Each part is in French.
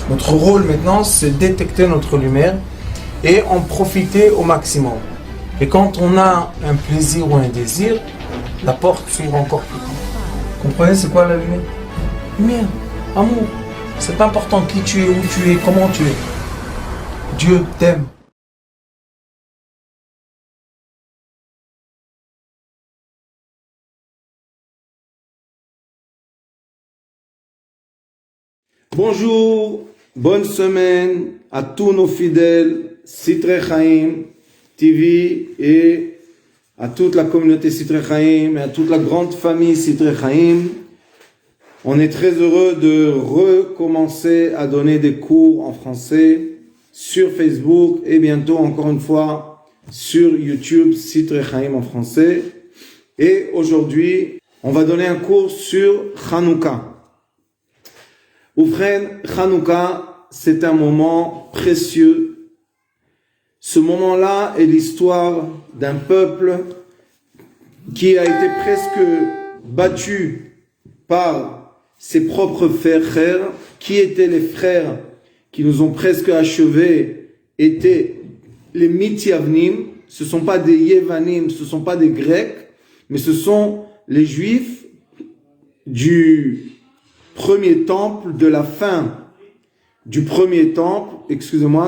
Notre rôle maintenant, c'est détecter notre lumière et en profiter au maximum. Et quand on a un plaisir ou un désir, la porte s'ouvre encore plus grand. Comprenez, c'est quoi la lumière? Lumière, amour. C'est pas important qui tu es, où tu es, comment tu es. Dieu t'aime. Bonjour, bonne semaine à tous nos fidèles Sitrei Chaim TV et à toute la communauté Sitrei Chaim et à toute la grande famille Sitrei Chaim. On est très heureux de recommencer à donner des cours en français sur Facebook et bientôt encore une fois sur YouTube Sitrei Chaim en français. Et aujourd'hui, on va donner un cours sur Hanouka. Oufren, Hanouka, c'est un moment précieux. Ce moment-là est l'histoire d'un peuple qui a été presque battu par ses propres frères. Qui étaient les frères qui nous ont presque achevés? Étaient les Mityavnim. Ce ne sont pas des Yevanim, ce ne sont pas des Grecs, mais ce sont les Juifs du premier temple, de la fin du premier temple,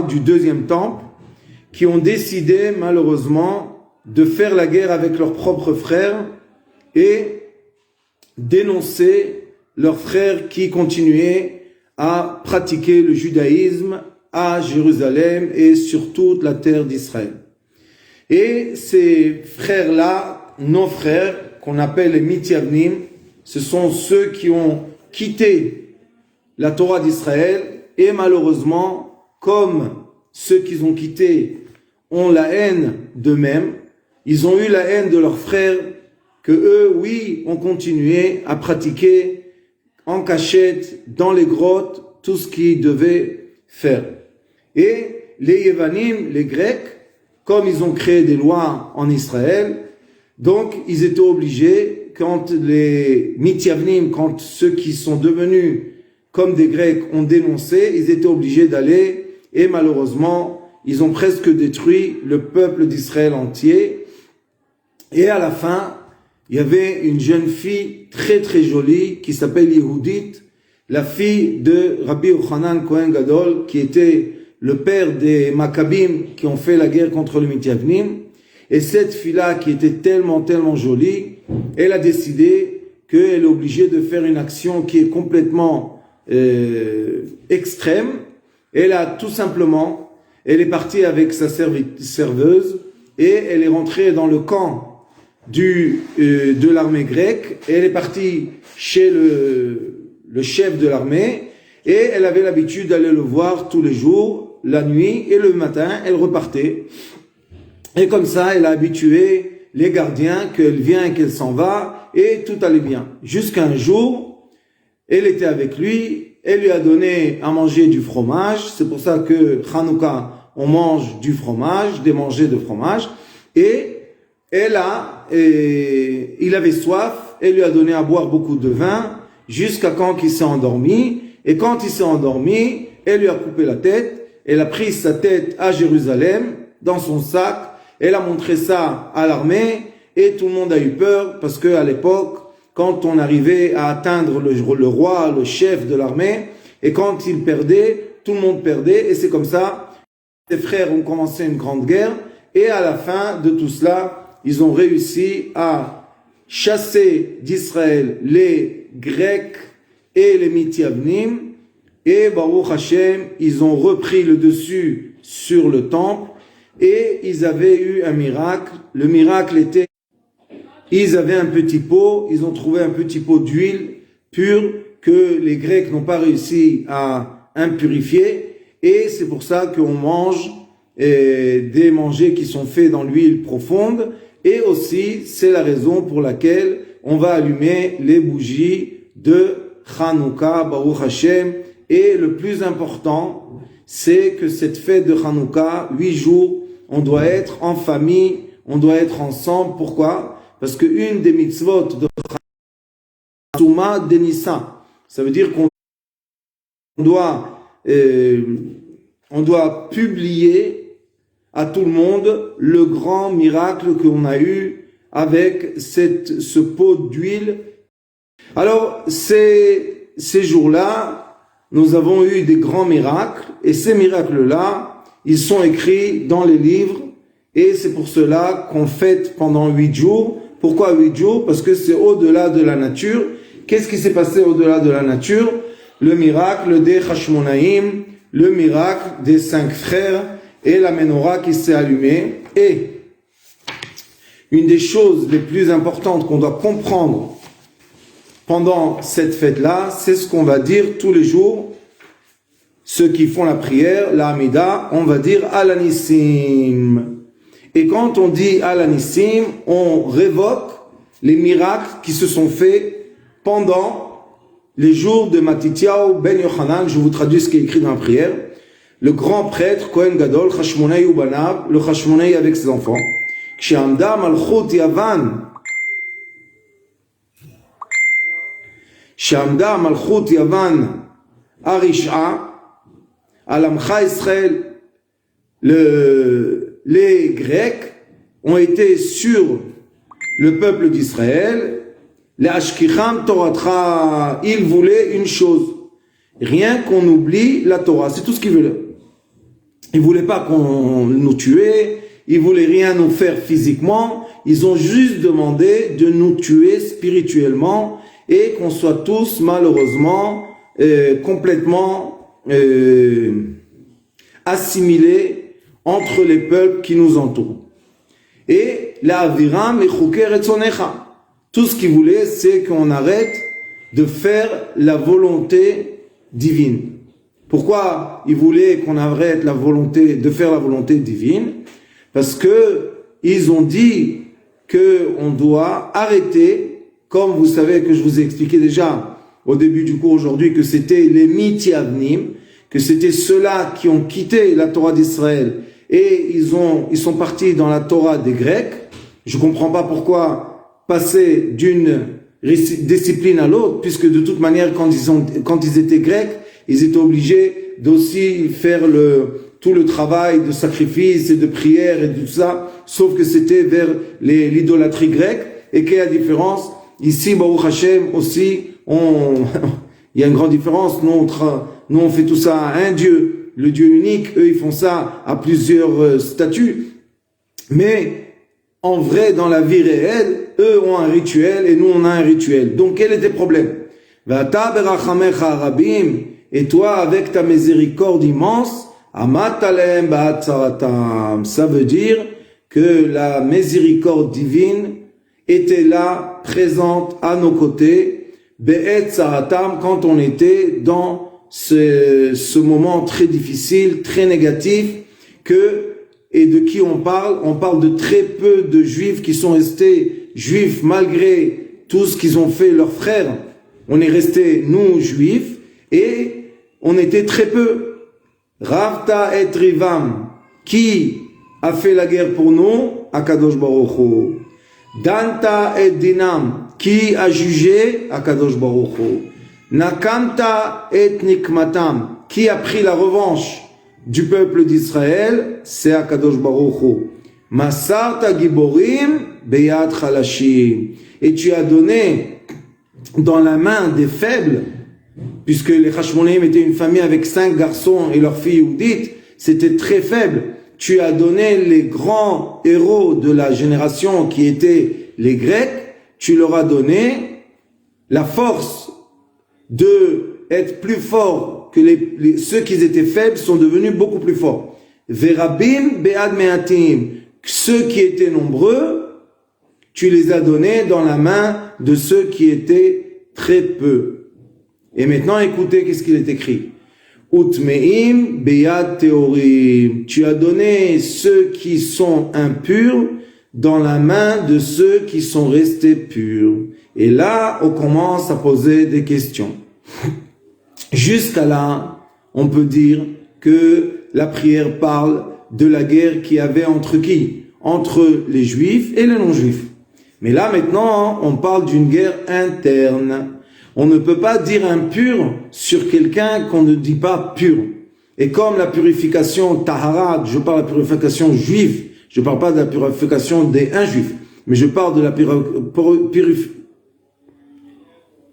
du deuxième temple, qui ont décidé malheureusement de faire la guerre avec leurs propres frères et dénoncer leurs frères qui continuaient à pratiquer le judaïsme à Jérusalem et sur toute la terre d'Israël. Et ces frères-là, nos frères, qu'on appelle les Mityavnim, ce sont ceux qui ont quitté la Torah d'Israël et malheureusement, comme ceux qu'ils ont quittés ont la haine d'eux-mêmes, ils ont eu la haine de leurs frères que eux, oui, ont continué à pratiquer en cachette, dans les grottes, tout ce qu'ils devaient faire. Et les Yevanim, les Grecs, comme ils ont créé des lois en Israël, donc ils étaient obligés, quand les Mityavnim, quand ceux qui sont devenus comme des Grecs ont dénoncé, ils étaient obligés d'aller, et malheureusement, ils ont presque détruit le peuple d'Israël entier. Et à la fin, il y avait une jeune fille très très jolie qui s'appelle Yehudit, la fille de Rabbi Yochanan Kohen Gadol, qui était le père des Maccabim qui ont fait la guerre contre les Mityavnim. Et cette fille-là, qui était tellement jolie, elle a décidé qu'elle est obligée de faire une action qui est complètement extrême. Elle a tout simplement, elle est partie avec sa serveuse et elle est rentrée dans le camp de l'armée grecque. Elle est partie chez le chef de l'armée et elle avait l'habitude d'aller le voir tous les jours, la nuit, et le matin, elle repartait. Et comme ça, elle a habitué les gardiens qu'elle vient et qu'elle s'en va, et tout allait bien. Jusqu'à un jour, elle était avec lui, elle lui a donné à manger du fromage. C'est pour ça que Hanouka, on mange du fromage, des mangées de fromage. Et il avait soif, elle lui a donné à boire beaucoup de vin, jusqu'à quand il s'est endormi. Et quand il s'est endormi, elle lui a coupé la tête. Elle a pris sa tête à Jérusalem, dans son sac. Elle a montré ça à l'armée et tout le monde a eu peur parce que à l'époque, quand on arrivait à atteindre le roi, le chef de l'armée, et quand il perdait, tout le monde perdait. Et c'est comme ça, les frères ont commencé une grande guerre et à la fin de tout cela, ils ont réussi à chasser d'Israël les Grecs et les Mityavnim. Et Baruch Hashem, ils ont repris le dessus sur le temple. Et ils avaient eu un miracle. Le miracle était, ils avaient un petit pot, ils ont trouvé un petit pot d'huile pure que les Grecs n'ont pas réussi à impurifier. Et c'est pour ça qu'on mange des mangés qui sont faits dans l'huile profonde. Et aussi, c'est la raison pour laquelle on va allumer les bougies de Hanouka, Baruch Hashem. Et le plus important, c'est que cette fête de Hanouka, 8 jours, on doit être en famille, on doit être ensemble. Pourquoi? Parce qu'une des mitzvot de Hanouka, Souma Denissa, ça veut dire qu'on doit on doit publier à tout le monde le grand miracle qu'on a eu avec ce pot d'huile. Alors, ces jours-là, nous avons eu des grands miracles, et ces miracles-là, ils sont écrits dans les livres, et c'est pour cela qu'on fête pendant 8 jours. Pourquoi 8 jours? Parce que c'est au-delà de la nature. Qu'est-ce qui s'est passé au-delà de la nature? Le miracle des Hashmonaïm, le miracle des 5 frères, et la menorah qui s'est allumée. Et une des choses les plus importantes qu'on doit comprendre pendant cette fête-là, c'est ce qu'on va dire tous les jours. Ceux qui font la prière, la Hamida, on va dire Alanissim. Et quand on dit Alanissim, on révoque les miracles qui se sont faits pendant les jours de Matityahu ben Yochanan. Je vous traduis ce qui est écrit dans la prière. Le grand prêtre, Kohen Gadol, Hashmonai Ubanav, le Hashmonai avec ses enfants. Kshamda Malchut Yavan. Shamda Malchut Yavan Arisha. Alamcha Israël. Les Grecs ont été sur le peuple d'Israël. Les Ashkicham Toratra. Ils voulaient une chose. Rien qu'on oublie la Torah. C'est tout ce qu'ils voulaient. Ils voulaient pas qu'on nous tuait. Ils voulaient rien nous faire physiquement. Ils ont juste demandé de nous tuer spirituellement et qu'on soit tous malheureusement complètement assimilés entre les peuples qui nous entourent. Et la aviram et chuker et sonecha. Tout ce qu'ils voulaient, c'est qu'on arrête de faire la volonté divine. Pourquoi ils voulaient qu'on arrête de faire la volonté divine? Parce que ils ont dit que on doit arrêter, comme vous savez que je vous ai expliqué déjà au début du cours aujourd'hui, que c'était les Mityavnim, que c'était ceux-là qui ont quitté la Torah d'Israël et ils sont partis dans la Torah des Grecs. Je comprends pas pourquoi passer d'une discipline à l'autre, puisque de toute manière quand ils étaient grecs, ils étaient obligés d'aussi faire tout le travail de sacrifice et de prière et tout ça, sauf que c'était vers l'idolâtrie grecque. Et quelle est la différence? Ici, Baruch Hashem, aussi, il y a une grande différence. Nous, on fait tout ça à un Dieu, le Dieu unique. Eux, ils font ça à plusieurs statuts. Mais, en vrai, dans la vie réelle, eux ont un rituel et nous, on a un rituel. Donc, quel est le problème? Et toi, avec ta miséricorde immense, ça veut dire que la miséricorde divine était là, présente à nos côtés, quand on était dans ce moment très difficile, très négatif, et de qui on parle? On parle de très peu de juifs qui sont restés juifs malgré tout ce qu'ils ont fait leurs frères. On est restés, nous, juifs, et on était très peu. Ravta et Rivam, qui a fait la guerre pour nous? Akadosh Baruch Hu. Danta et Dinam, qui a jugé? Akadosh Baruch Hu. Nakamta et Nikmatam, qui a pris la revanche du peuple d'Israël? C'est Akadosh Baruch Hu. Masarta Giborim Beyad Chalashim. Et tu as donné dans la main des faibles, puisque les Hashmonaïm étaient une famille avec 5 garçons et leur fille Oudite, c'était très faible. Tu as donné les grands héros de la génération qui étaient les Grecs, tu leur as donné la force de être plus forts que ceux qui étaient faibles sont devenus beaucoup plus forts. Verabim be'ad me'atim, ceux qui étaient nombreux, tu les as donnés dans la main de ceux qui étaient très peu. Et maintenant, écoutez qu'est-ce qu'il est écrit. Utmeim beyad teorim. Tu as donné ceux qui sont impurs dans la main de ceux qui sont restés purs. Et là, on commence à poser des questions. Jusqu'à là, on peut dire que la prière parle de la guerre qu'il y avait entre qui? Entre les juifs et les non-juifs. Mais là, maintenant, on parle d'une guerre interne. On ne peut pas dire impur sur quelqu'un qu'on ne dit pas pur. Et comme la purification tahara, je parle de la purification juive, je ne parle pas de la purification des injuifs, mais je parle de la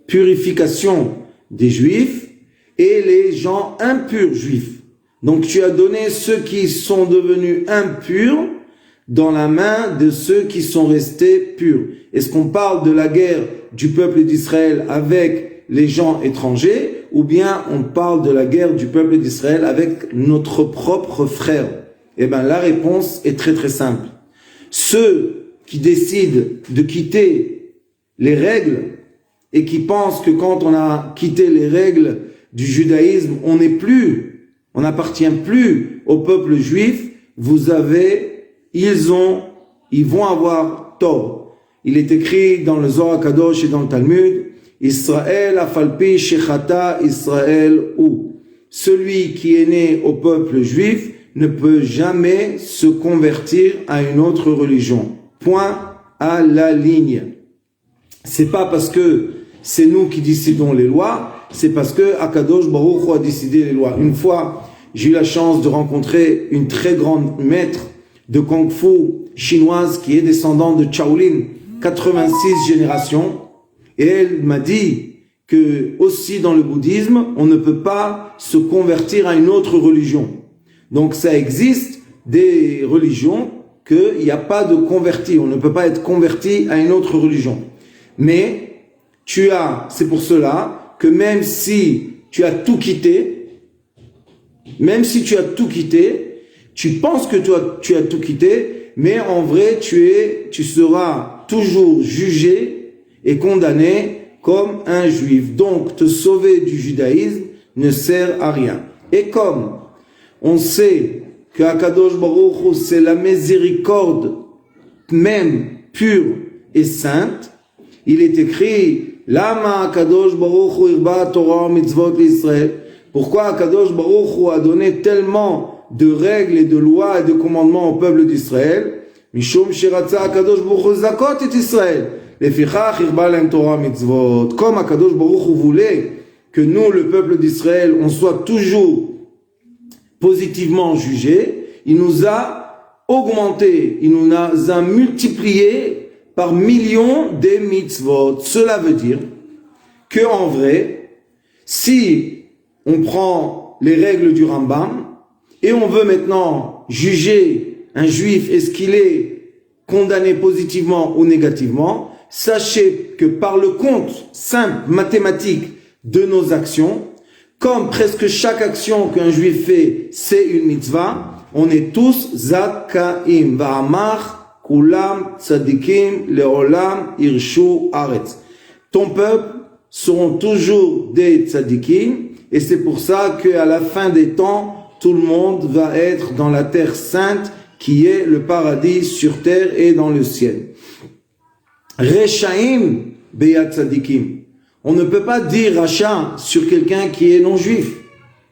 purification des juifs et les gens impurs juifs. Donc tu as donné ceux qui sont devenus impurs dans la main de ceux qui sont restés purs. Est-ce qu'on parle de la guerre du peuple d'Israël avec les gens étrangers, ou bien on parle de la guerre du peuple d'Israël avec notre propre frère? Eh bien, la réponse est très très simple. Ceux qui décident de quitter les règles et qui pensent que quand on a quitté les règles du judaïsme, on n'appartient plus au peuple juif, ils vont avoir tort. Il est écrit dans le Zohar Kadosh et dans le Talmud, Israël afalpi shechata Israël ou. Celui qui est né au peuple juif ne peut jamais se convertir à une autre religion. Point à la ligne. C'est pas parce que c'est nous qui décidons les lois, c'est parce que Akadosh Baruch Hu a décidé les lois. Une fois, j'ai eu la chance de rencontrer une très grande maître de Kung Fu chinoise qui est descendante de Shaolin, 86 générations, et elle m'a dit que aussi dans le bouddhisme, on ne peut pas se convertir à une autre religion. Donc ça existe des religions qu'il n'y a pas de converti, on ne peut pas être converti à une autre religion. Mais c'est pour cela que même si tu as tout quitté, tu penses que tu as tout quitté, mais en vrai tu seras toujours jugé et condamné comme un juif. Donc te sauver du judaïsme ne sert à rien. Et comme on sait que Akadosh Baruch Hu c'est la miséricorde même pure et sainte, il est écrit Lama Akadosh Baruch Hu irba Torah mitzvot l'Israël. Pourquoi Akadosh Baruch Hu a donné tellement de règles et de lois et de commandements au peuple d'Israël? Mishum sheratza Akadosh Baruch Hu zakot et Israël. Lefichach irba lahem Torah mitzvot. Comme Akadosh Baruch Hu voulait que nous, le peuple d'Israël, on soit toujours positivement jugés, il nous a augmenté, il nous a multiplié par millions des mitzvot. Cela veut dire que en vrai, si on prend les règles du Rambam et on veut maintenant juger un juif, est-ce qu'il est condamné positivement ou négativement, sachez que par le compte simple mathématique de nos actions, comme presque chaque action qu'un juif fait, c'est une mitzvah, on est tous zakaim. Va'amar kulam tzadikim leolam irshu aretz. Ton peuple seront toujours des tzadikim, et c'est pour ça qu'à la fin des temps, tout le monde va être dans la terre sainte, qui est le paradis sur terre et dans le ciel. Rechaim beyat tzadikim. On ne peut pas dire rachat sur quelqu'un qui est non-juif.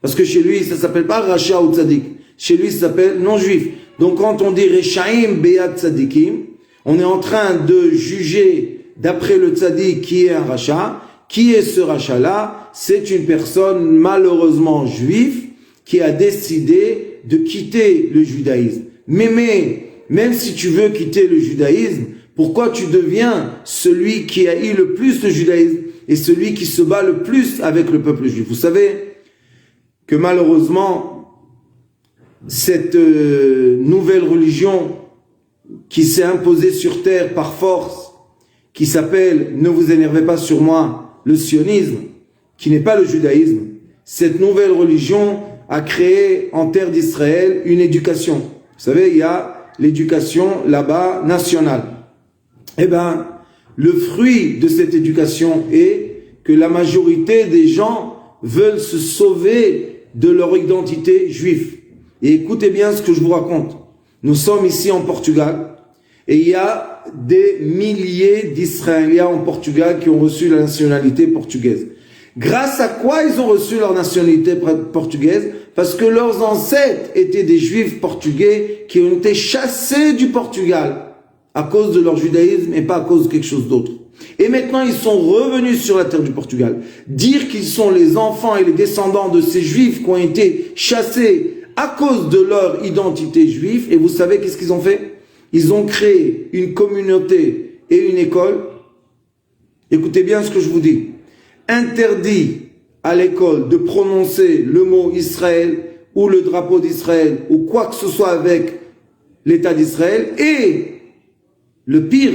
Parce que chez lui, ça ne s'appelle pas rachat ou tzadik. Chez lui, ça s'appelle non-juif. Donc quand on dit rechaim beyat tzadikim, on est en train de juger d'après le tzadik qui est un rachat. Qui est ce rachat-là? C'est une personne malheureusement juive qui a décidé de quitter le judaïsme. Mais même si tu veux quitter le judaïsme, pourquoi tu deviens celui qui a eu le plus de judaïsme et celui qui se bat le plus avec le peuple juif? Vous savez que malheureusement, cette nouvelle religion qui s'est imposée sur terre par force, qui s'appelle, ne vous énervez pas sur moi, le sionisme, qui n'est pas le judaïsme, cette nouvelle religion a créé en terre d'Israël une éducation. Vous savez, il y a l'éducation là-bas nationale. Eh bien, le fruit de cette éducation est que la majorité des gens veulent se sauver de leur identité juive. Et écoutez bien ce que je vous raconte. Nous sommes ici en Portugal et il y a des milliers d'Israéliens en Portugal qui ont reçu la nationalité portugaise. Grâce à quoi ils ont reçu leur nationalité portugaise? Parce que leurs ancêtres étaient des juifs portugais qui ont été chassés du Portugal à cause de leur judaïsme et pas à cause de quelque chose d'autre. Et maintenant, ils sont revenus sur la terre du Portugal. Dire qu'ils sont les enfants et les descendants de ces Juifs qui ont été chassés à cause de leur identité juive. Et vous savez qu'est-ce qu'ils ont fait? Ils ont créé une communauté et une école. Écoutez bien ce que je vous dis. Interdit à l'école de prononcer le mot Israël ou le drapeau d'Israël ou quoi que ce soit avec l'État d'Israël. Et le pire,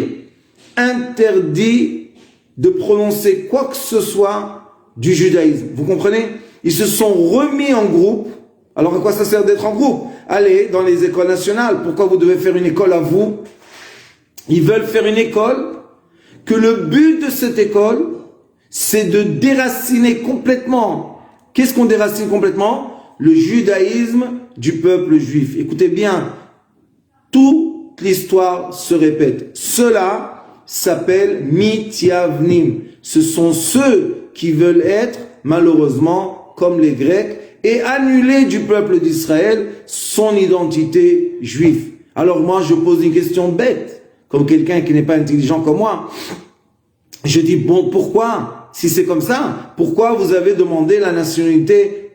interdit de prononcer quoi que ce soit du judaïsme. Vous comprenez? Ils se sont remis en groupe. Alors à quoi ça sert d'être en groupe? Allez dans les écoles nationales. Pourquoi vous devez faire une école à vous? Ils veulent faire une école que le but de cette école, c'est de déraciner complètement. Qu'est-ce qu'on déracine complètement? Le judaïsme du peuple juif. Écoutez bien, toute l'histoire se répète. Cela s'appelle Mithiavnim. Ce sont ceux qui veulent être, malheureusement, comme les Grecs, et annuler du peuple d'Israël son identité juive. Alors moi, je pose une question bête, comme quelqu'un qui n'est pas intelligent comme moi. Je dis, bon, pourquoi? Si c'est comme ça, pourquoi vous avez demandé la nationalité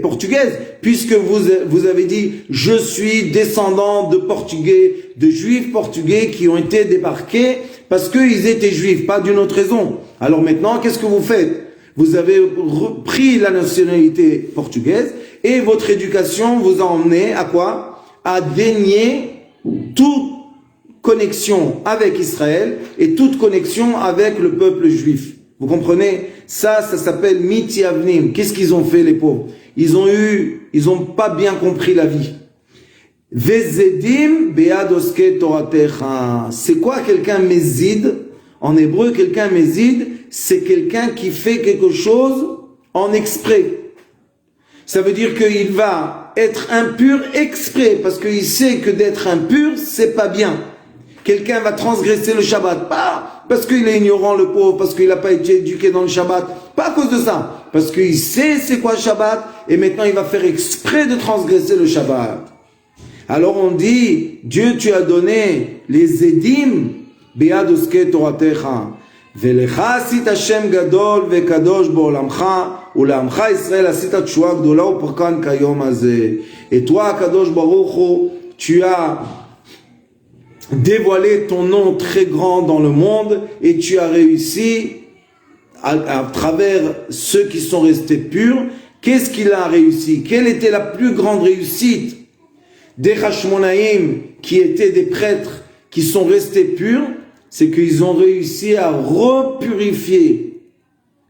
portugaise? Puisque vous avez dit, je suis descendant de Portugais, de Juifs portugais qui ont été débarqués parce qu'ils étaient Juifs, pas d'une autre raison. Alors maintenant, qu'est-ce que vous faites? Vous avez pris la nationalité portugaise et votre éducation vous a emmené à quoi? À dénier toute connexion avec Israël et toute connexion avec le peuple juif. Vous comprenez? Ça s'appelle Mithiavnim. Qu'est-ce qu'ils ont fait, les pauvres? Ils ont pas bien compris la vie. Vezedim beadoske toratecha. C'est quoi quelqu'un mézid? En hébreu, quelqu'un mézid, c'est quelqu'un qui fait quelque chose en exprès. Ça veut dire qu'il va être impur exprès, parce qu'il sait que d'être impur, c'est pas bien. Quelqu'un va transgresser le Shabbat, pas parce qu'il est ignorant, le pauvre, parce qu'il n'a pas été éduqué dans le Shabbat, pas à cause de ça, parce qu'il sait c'est quoi le Shabbat, et maintenant il va faire exprès de transgresser le Shabbat. Alors on dit, Dieu, tu as donné les édim, beadoske toratecha, velecha asit Hashem gadol vekadosh bo'olamcha, u'le'amcha Israël asit tshua gdola u'parkan kayom hazeh. Et toi, Kadosh Baruch Hu, tu as dévoilé ton nom très grand dans le monde et tu as réussi à travers ceux qui sont restés purs. Qu'est-ce qu'il a réussi? Quelle était la plus grande réussite des Hashmonaïm qui étaient des prêtres qui sont restés purs? C'est qu'ils ont réussi à repurifier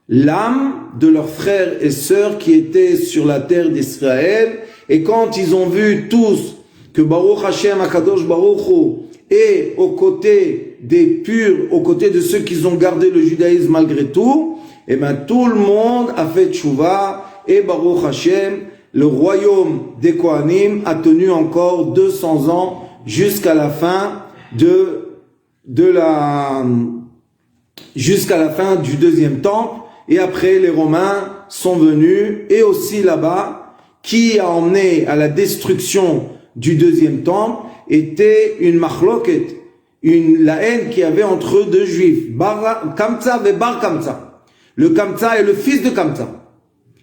l'âme de leurs frères et sœurs qui étaient sur la terre d'Israël. Et quand ils ont vu tous que Baruch Hashem Akadosh Baruch Hu est aux côtés des purs, aux côtés de ceux qui ont gardé le judaïsme malgré tout, et bien tout le monde a fait tchouva, et Baruch Hashem, le royaume des Kohanim a tenu encore 200 ans jusqu'à la fin jusqu'à la fin du deuxième temple. Et après les Romains sont venus, et aussi là-bas, qui a emmené à la destruction du deuxième temple était une machloket, la haine qu'il y avait entre deux juifs, Kamtsa et Bar Kamtsa. Le Kamtsa est le fils de Kamtsa.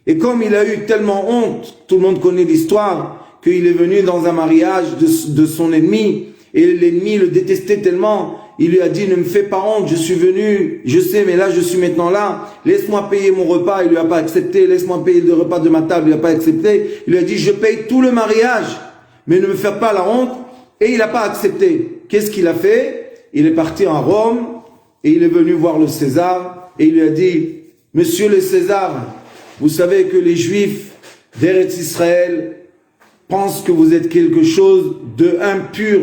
Et comme il a eu tellement honte, tout le monde connaît l'histoire, qu'il est venu dans un mariage de son ennemi, et l'ennemi le détestait tellement, il lui a dit, ne me fais pas honte, je suis venu, je sais, mais là je suis maintenant là, laisse-moi payer mon repas, il lui a pas accepté, laisse-moi payer le repas de ma table, il lui a pas accepté, il lui a dit, je paye tout le mariage, mais ne me fais pas la honte, et il n'a pas accepté. Qu'est-ce qu'il a fait? Il est parti en Rome, et il est venu voir le César, et il lui a dit, monsieur le César, vous savez que les Juifs d'Eretz Israël pensent que vous êtes quelque chose de impur.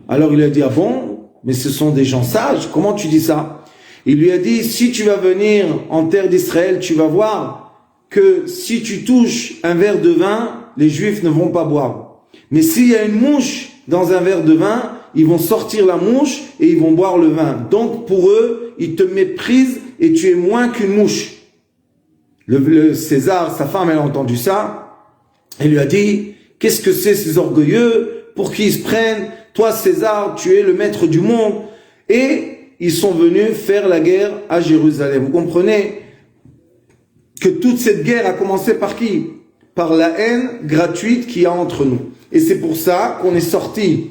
Alors il lui a dit, ah bon? Mais ce sont des gens sages, comment tu dis ça? Il lui a dit, si tu vas venir en terre d'Israël, tu vas voir que si tu touches un verre de vin, les Juifs ne vont pas boire. Mais s'il y a une mouche dans un verre de vin, ils vont sortir la mouche et ils vont boire le vin. Donc pour eux, ils te méprisent et tu es moins qu'une mouche. Le César, sa femme, elle a entendu ça. Elle lui a dit, qu'est-ce que c'est ces orgueilleux? Pour qui ils se prennent? Toi, César, tu es le maître du monde. Et ils sont venus faire la guerre à Jérusalem. Vous comprenez que toute cette guerre a commencé par qui? Par la haine gratuite qu'il y a entre nous. Et c'est pour ça qu'on est sorti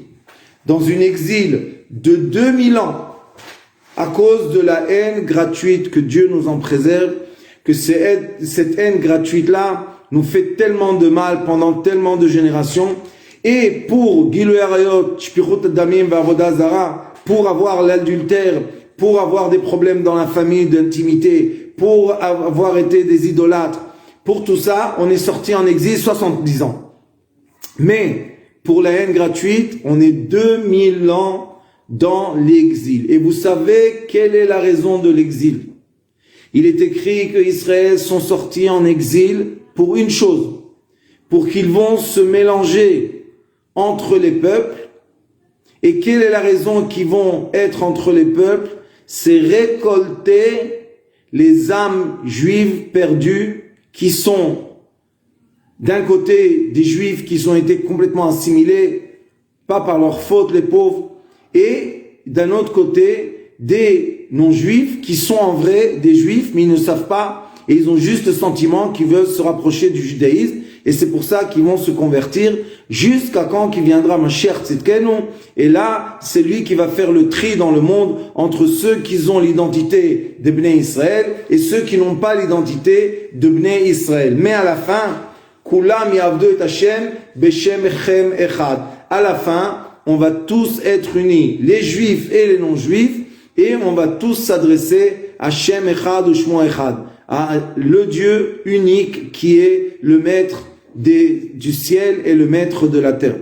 dans une exil de 2000 ans à cause de la haine gratuite, que Dieu nous en préserve, que cette haine gratuite-là nous fait tellement de mal pendant tellement de générations. Et pour Gilui Arayot, Shpichut Damim V'Avodah Zara, pour avoir l'adultère, pour avoir des problèmes dans la famille d'intimité, pour avoir été des idolâtres, pour tout ça, on est sorti en exil 70 ans. Mais pour la haine gratuite, on est 2000 ans dans l'exil. Et vous savez quelle est la raison de l'exil? Il est écrit que Israël sont sortis en exil pour une chose, pour qu'ils vont se mélanger entre les peuples. Et quelle est la raison qu'ils vont être entre les peuples? C'est récolter les âmes juives perdues qui sont d'un côté des juifs qui ont été complètement assimilés, pas par leur faute les pauvres, et d'un autre côté des non-juifs qui sont en vrai des juifs mais ils ne savent pas et ils ont juste le sentiment qu'ils veulent se rapprocher du judaïsme et c'est pour ça qu'ils vont se convertir jusqu'à quand qu'il viendra Mashiach Tzidkenu, et là c'est lui qui va faire le tri dans le monde entre ceux qui ont l'identité de Bnei Israël et ceux qui n'ont pas l'identité de Bnei Israël. Mais à la fin, Kulam yavdu et Hashem beshem echem echad. À la fin, on va tous être unis, les juifs et les non-juifs, et on va tous s'adresser à Shem Echad ou Shmo Echad, à le Dieu unique qui est le maître du ciel et le maître de la terre.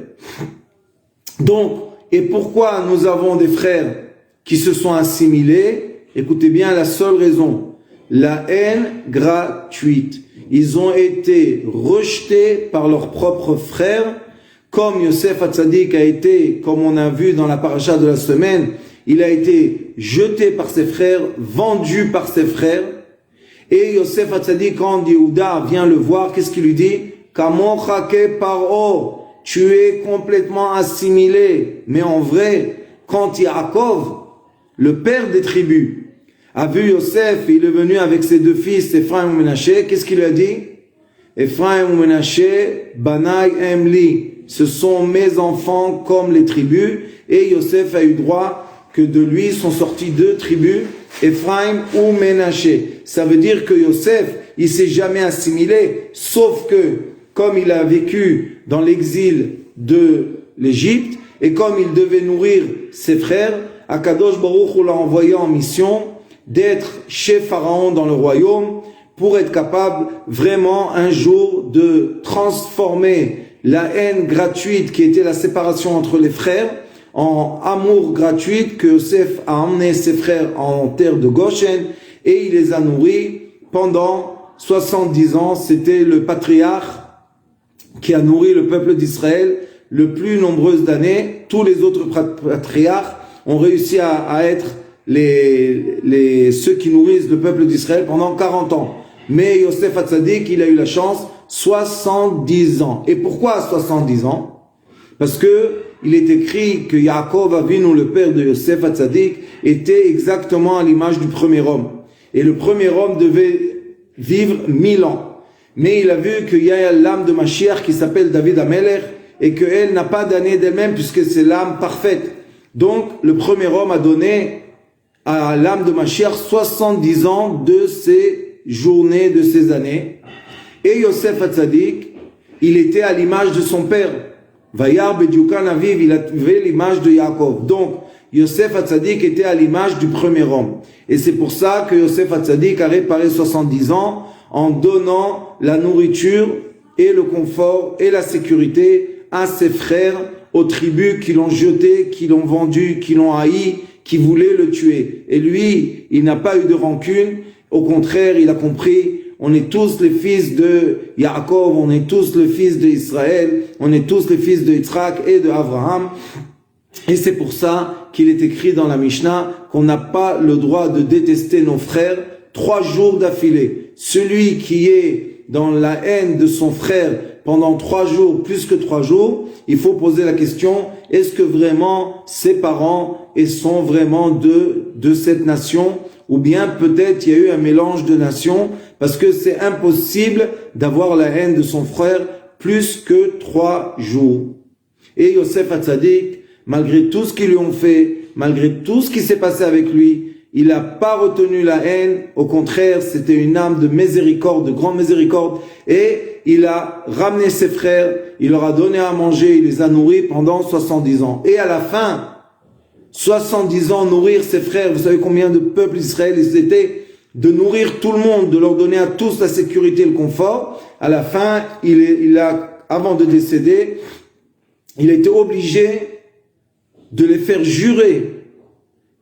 Donc, et pourquoi nous avons des frères qui se sont assimilés? Écoutez bien la seule raison, la haine gratuite. Ils ont été rejetés par leurs propres frères, comme Yosef Hatzadik a été, comme on a vu dans la paracha de la semaine, il a été jeté par ses frères, vendu par ses frères. Et Yosef Hatzadik, quand Yehuda vient le voir, qu'est-ce qu'il lui dit? Kamon chake paro, tu es complètement assimilé. Mais en vrai, quand Yaakov, le père des tribus, a vu Yosef, il est venu avec ses deux fils, Ephraim et Menaché, qu'est-ce qu'il lui a dit? Ephraim et Menaché, Banai Emli. Ce sont mes enfants comme les tribus, et Yosef a eu droit que de lui sont sortis deux tribus, Ephraim ou Menaché. Ça veut dire que Yosef, il s'est jamais assimilé, sauf que, comme il a vécu dans l'exil de l'Égypte, et comme il devait nourrir ses frères, Akadosh Baruch Hu l'a envoyé en mission d'être chez Pharaon dans le royaume, pour être capable vraiment un jour de transformer la haine gratuite qui était la séparation entre les frères en amour gratuit, que Yosef a emmené ses frères en terre de Goshen et il les a nourris pendant 70 ans. C'était le patriarche qui a nourri le peuple d'Israël le plus nombreuses d'années. Tous les autres patriarches ont réussi à être ceux qui nourrissent le peuple d'Israël pendant 40 ans. Mais Yosef Hatzadik, il a eu la chance 70 ans. Et pourquoi 70 ans? Parce que il est écrit que Yaakov Avinu, le père de Yosef Hatzadik, était exactement à l'image du premier homme. Et le premier homme devait vivre 1000 ans. Mais il a vu qu'il y a l'âme de Mashiach qui s'appelle David Amelech et qu'elle n'a pas d'année d'elle-même puisque c'est l'âme parfaite. Donc, le premier homme a donné à l'âme de Mashiach 70 ans de ses journées, de ses années. Et Yosef Hatzadik, il était à l'image de son père. Vayar Bediukan Aviv, il avait l'image de Yaakov. Donc, Yosef Hatzadik était à l'image du premier homme. Et c'est pour ça que Yosef Hatzadik a réparé 70 ans en donnant la nourriture et le confort et la sécurité à ses frères, aux tribus qui l'ont jeté, qui l'ont vendu, qui l'ont haï, qui voulaient le tuer. Et lui, il n'a pas eu de rancune. Au contraire, il a compris, on est tous les fils de Yaakov, on est tous les fils d'Israël, on est tous les fils de Yitzhak et de Abraham. Et c'est pour ça qu'il est écrit dans la Mishnah qu'on n'a pas le droit de détester nos frères 3 jours d'affilée. Celui qui est dans la haine de son frère pendant 3 jours, plus que 3 jours, il faut poser la question, est-ce que vraiment ses parents sont vraiment de cette nation, ou bien peut-être il y a eu un mélange de nations, parce que c'est impossible d'avoir la haine de son frère plus que 3 jours. Et Yosef Hatzadik, malgré tout ce qu'ils lui ont fait, malgré tout ce qui s'est passé avec lui, il n'a pas retenu la haine. Au contraire, c'était une âme de miséricorde, de grande miséricorde. Et il a ramené ses frères, il leur a donné à manger, il les a nourris pendant 70 ans. Et à la fin, 70 ans, nourrir ses frères, vous savez combien de peuples d'Israël ils étaient, de nourrir tout le monde, de leur donner à tous la sécurité et le confort. À la fin, il a, avant de décéder, il a été obligé de les faire jurer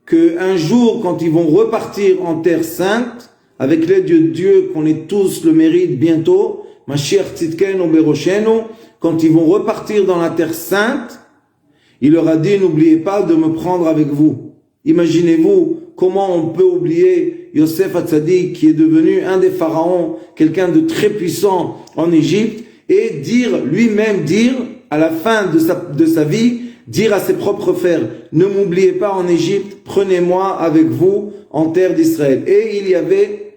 qu'un jour, quand ils vont repartir en terre sainte, avec l'aide de Dieu, qu'on ait tous le mérite bientôt, Mashiach Tzidkenu Beroshenu, quand ils vont repartir dans la terre sainte, il leur a dit, n'oubliez pas de me prendre avec vous. Imaginez-vous comment on peut oublier Yosef Hatzadik, qui est devenu un des pharaons, quelqu'un de très puissant en Égypte, et lui-même dire, à la fin de sa vie, dire à ses propres frères, ne m'oubliez pas en Égypte, prenez-moi avec vous en terre d'Israël. Et il y avait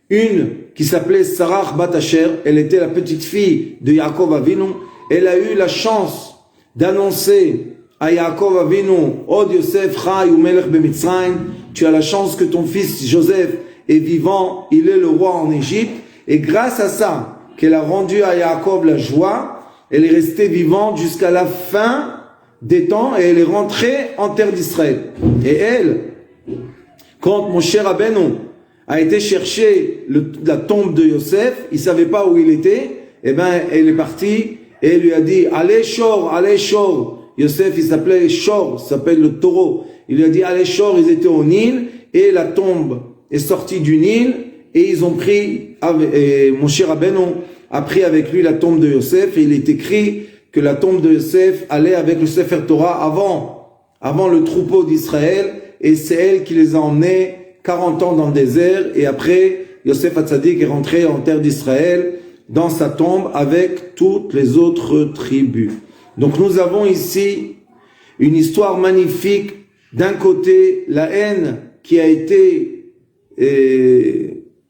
une qui s'appelait Sarah Bat Asher, elle était la petite fille de Yaakov Avinu, elle a eu la chance d'annoncer à Yaakov Avinu, Od Yosef Chai ou Melech Bemitzrayim, tu as la chance que ton fils Joseph est vivant, il est le roi en Égypte, et grâce à ça, qu'elle a rendu à Yaakov la joie, elle est restée vivante jusqu'à la fin des temps et elle est rentrée en terre d'Israël. Et elle, quand Moshe Rabbeinu a été chercher la tombe de Yosef, il savait pas où il était, et ben elle est partie et elle lui a dit allez Shor. Yosef il s'appelait Shor, s'appelle le taureau. Il lui a dit allez Shor, ils étaient au Nil et la tombe est sortie du Nil et ils ont pris, et Moshe Rabbeinu a pris avec lui la tombe de Yosef et il est écrit que la tombe de Yosef allait avec le Sefer Torah avant le troupeau d'Israël, et c'est elle qui les a emmenés 40 ans dans le désert, et après Yosef Hatzadik est rentré en terre d'Israël dans sa tombe avec toutes les autres tribus. Donc nous avons ici une histoire magnifique. D'un côté, la haine qui a été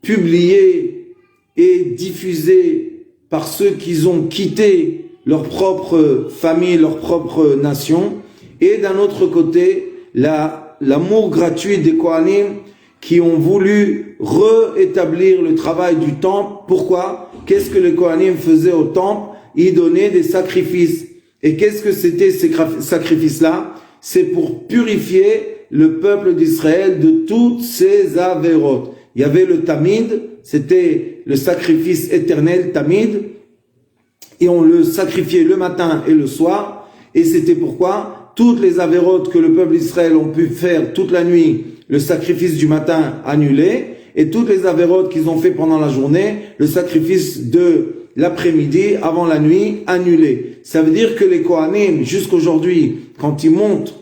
publiée et diffusée par ceux qui ont quitté leur propre famille, leur propre nation, et d'un autre côté, l'amour gratuit des Kohanim qui ont voulu rétablir le travail du temple. Pourquoi? Qu'est-ce que les Kohanim faisaient au temple? Ils donnaient des sacrifices. Et qu'est-ce que c'était ces sacrifices-là? C'est pour purifier le peuple d'Israël de toutes ces avérotes. Il y avait le Tamid, c'était le sacrifice éternel, Tamid, et on le sacrifiait le matin et le soir, et c'était pourquoi toutes les avérotes que le peuple d'Israël ont pu faire toute la nuit, le sacrifice du matin annulé, et toutes les avérotes qu'ils ont fait pendant la journée, le sacrifice de l'après-midi avant la nuit annulé. Ça veut dire que les Kohanim, jusqu'aujourd'hui, quand ils montent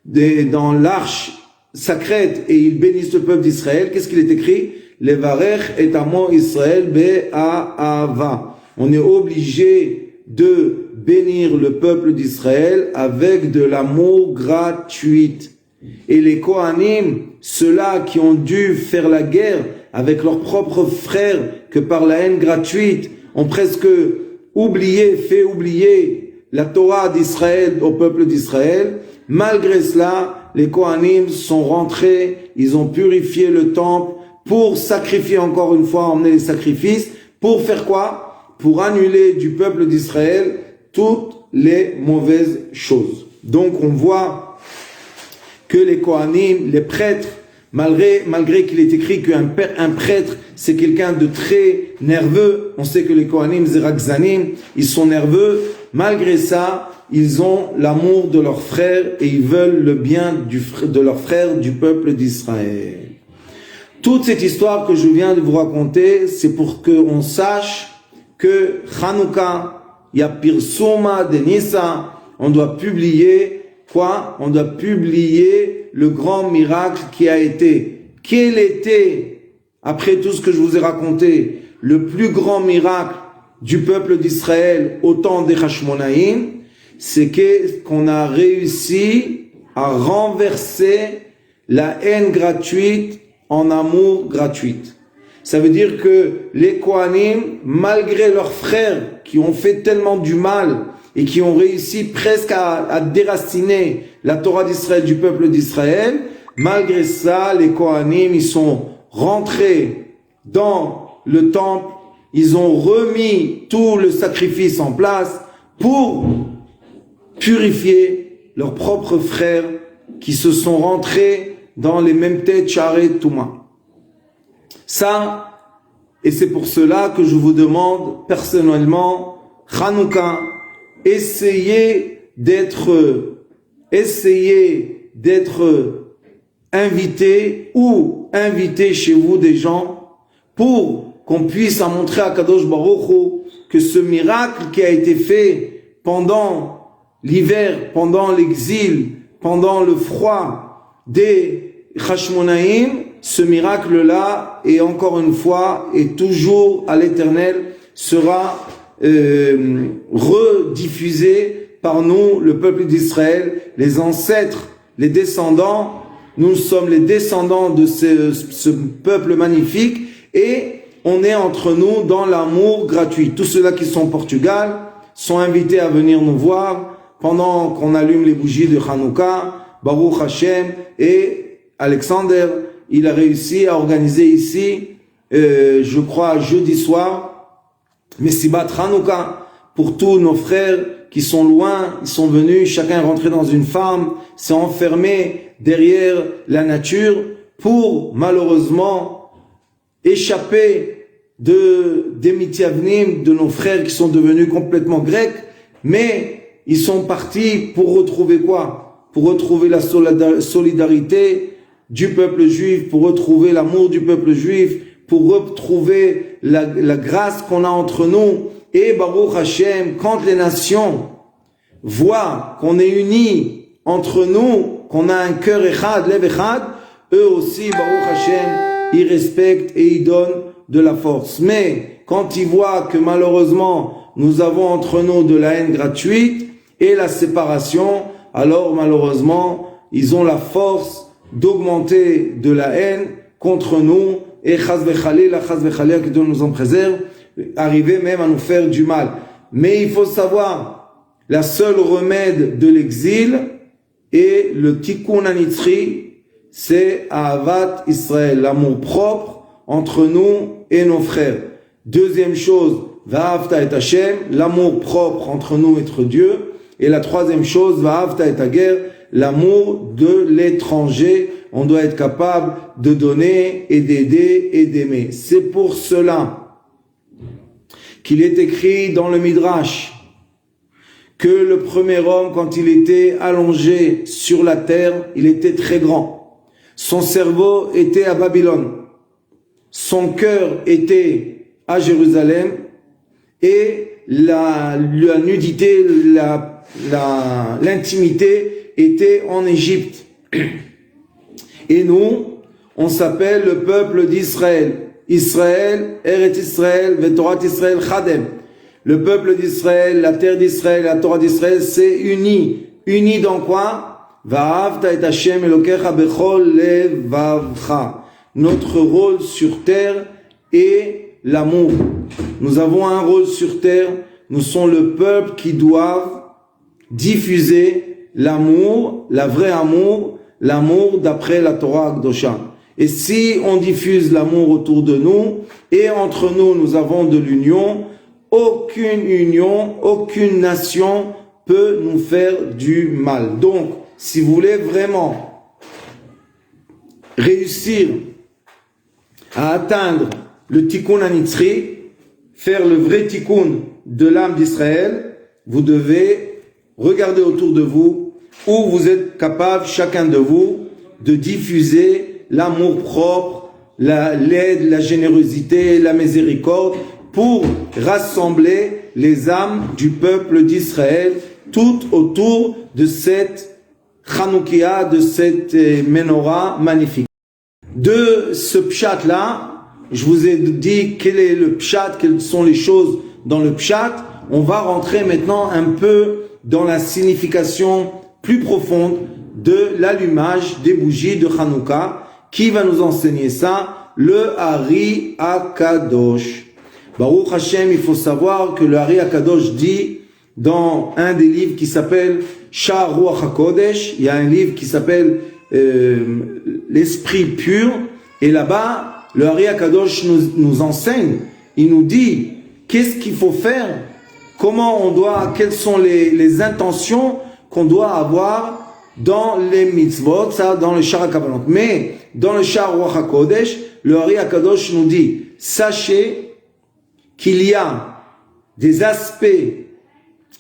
dans l'arche sacrée et ils bénissent le peuple d'Israël, qu'est-ce qu'il est écrit? Levarech et amo Israël be'ahava. On est obligé de bénir le peuple d'Israël avec de l'amour gratuit. Et les Kohanim, ceux-là qui ont dû faire la guerre avec leurs propres frères, que par la haine gratuite, ont presque fait oublier la Torah d'Israël au peuple d'Israël. Malgré cela, les Kohanim sont rentrés, ils ont purifié le temple pour sacrifier encore une fois, emmener les sacrifices. Pour faire quoi? Pour annuler du peuple d'Israël toutes les mauvaises choses. Donc on voit que les Kohanim, les prêtres, malgré qu'il est écrit qu'un prêtre, c'est quelqu'un de très nerveux, on sait que les Kohanim, Zerakzanim, ils sont nerveux, malgré ça, ils ont l'amour de leurs frères et ils veulent le bien de leurs frères du peuple d'Israël. Toute cette histoire que je viens de vous raconter, c'est pour qu'on sache que Hanouka, il y a Pirsuma de Nissa, on doit publier quoi? On doit publier le grand miracle qui a été. Quel était, après tout ce que je vous ai raconté, le plus grand miracle du peuple d'Israël au temps des Hashmonaïm, c'est qu'on a réussi à renverser la haine gratuite en amour gratuit. Ça veut dire que les Kohanim, malgré leurs frères qui ont fait tellement du mal et qui ont réussi presque à déraciner la Torah d'Israël du peuple d'Israël, malgré ça, les Kohanim, ils sont rentrés dans le temple, ils ont remis tout le sacrifice en place pour purifier leurs propres frères qui se sont rentrés dans les mêmes têtes, Charé, Touma. Ça, et c'est pour cela que je vous demande personnellement, Hanouka, essayez d'être invité ou invité chez vous des gens pour qu'on puisse montrer à Kadosh Baruch Hu que ce miracle qui a été fait pendant l'hiver, pendant l'exil, pendant le froid des Hashmonaïm, ce miracle-là, et encore une fois, et toujours à l'éternel, sera rediffusé par nous, le peuple d'Israël, les ancêtres, les descendants. Nous sommes les descendants de ce peuple magnifique, et on est entre nous dans l'amour gratuit. Tous ceux-là qui sont au Portugal sont invités à venir nous voir pendant qu'on allume les bougies de Hanouka, Baruch Hashem, et Alexander, il a réussi à organiser ici, je crois, jeudi soir, Messibat Hanouka, pour tous nos frères qui sont loin, ils sont venus, chacun est rentré dans une farm, s'est enfermé derrière la nature pour, malheureusement, échapper des Mithiavnim, de nos frères qui sont devenus complètement grecs, mais ils sont partis pour retrouver quoi? Pour retrouver la solidarité du peuple juif, pour retrouver l'amour du peuple juif, pour retrouver la grâce qu'on a entre nous. Et Baruch Hashem, quand les nations voient qu'on est unis entre nous, qu'on a un cœur echad, lev echad, eux aussi, Baruch Hashem, ils respectent et ils donnent de la force. Mais quand ils voient que malheureusement, nous avons entre nous de la haine gratuite et la séparation, alors malheureusement, ils ont la force d'augmenter de la haine contre nous, et chas v'chalila, que Dieu nous en préserve, arriver même à nous faire du mal. Mais il faut savoir, la seule remède de l'exil et le tikkun anitzri, c'est Ahavat Israël, l'amour propre entre nous et nos frères. Deuxième chose, Va'avta et Hashem, l'amour propre entre nous et entre Dieu. Et la troisième chose, Va'avta et Hager, l'amour de l'étranger. On doit être capable de donner et d'aider et d'aimer. C'est pour cela qu'il est écrit dans le Midrash que le premier homme, quand il était allongé sur la terre, il était très grand. Son cerveau était à Babylone. Son cœur était à Jérusalem. Et la nudité, l'intimité était en Égypte. Et nous, on s'appelle le peuple d'Israël. Israël, Eretz Israël, Vetorat Israël, Chadem. Le peuple d'Israël, la terre d'Israël, la Torah d'Israël, c'est uni. Uni dans quoi? Va'avta et Hashem Elokecha bechol levavcha. Notre rôle sur terre est l'amour. Nous avons un rôle sur terre. Nous sommes le peuple qui doit diffuser l'amour, la vraie amour, l'amour d'après la Torah Akdosha. Et si on diffuse l'amour autour de nous, et entre nous, nous avons de l'union, aucune nation peut nous faire du mal. Donc, si vous voulez vraiment réussir à atteindre le tikkun anitzri, faire le vrai tikkun de l'âme d'Israël, vous devez regarder autour de vous où vous êtes capable, chacun de vous, de diffuser l'amour propre, l'aide, la générosité, la miséricorde, pour rassembler les âmes du peuple d'Israël tout autour de cette Chanoukia, de cette menorah magnifique. De ce pshat-là, je vous ai dit quel est le pshat, quelles sont les choses dans le pshat. On va rentrer maintenant un peu dans la signification plus profonde de l'allumage des bougies de Hanouka. Qui va nous enseigner ça? Le Hari Akadosh. Baruch Hashem, il faut savoir que le Hari Akadosh dit dans un des livres qui s'appelle Sha'ar Ruach HaKodesh, il y a un livre qui s'appelle l'Esprit pur, et là-bas, le Hari Akadosh nous enseigne, il nous dit qu'est-ce qu'il faut faire, comment on doit, quelles sont les intentions qu'on doit avoir dans les mitzvot, ça dans le Sha'ar HaKavanot. Mais dans le Sha'ar Ruach HaKodesh, le Hari Akadosh nous dit, sachez qu'il y a des aspects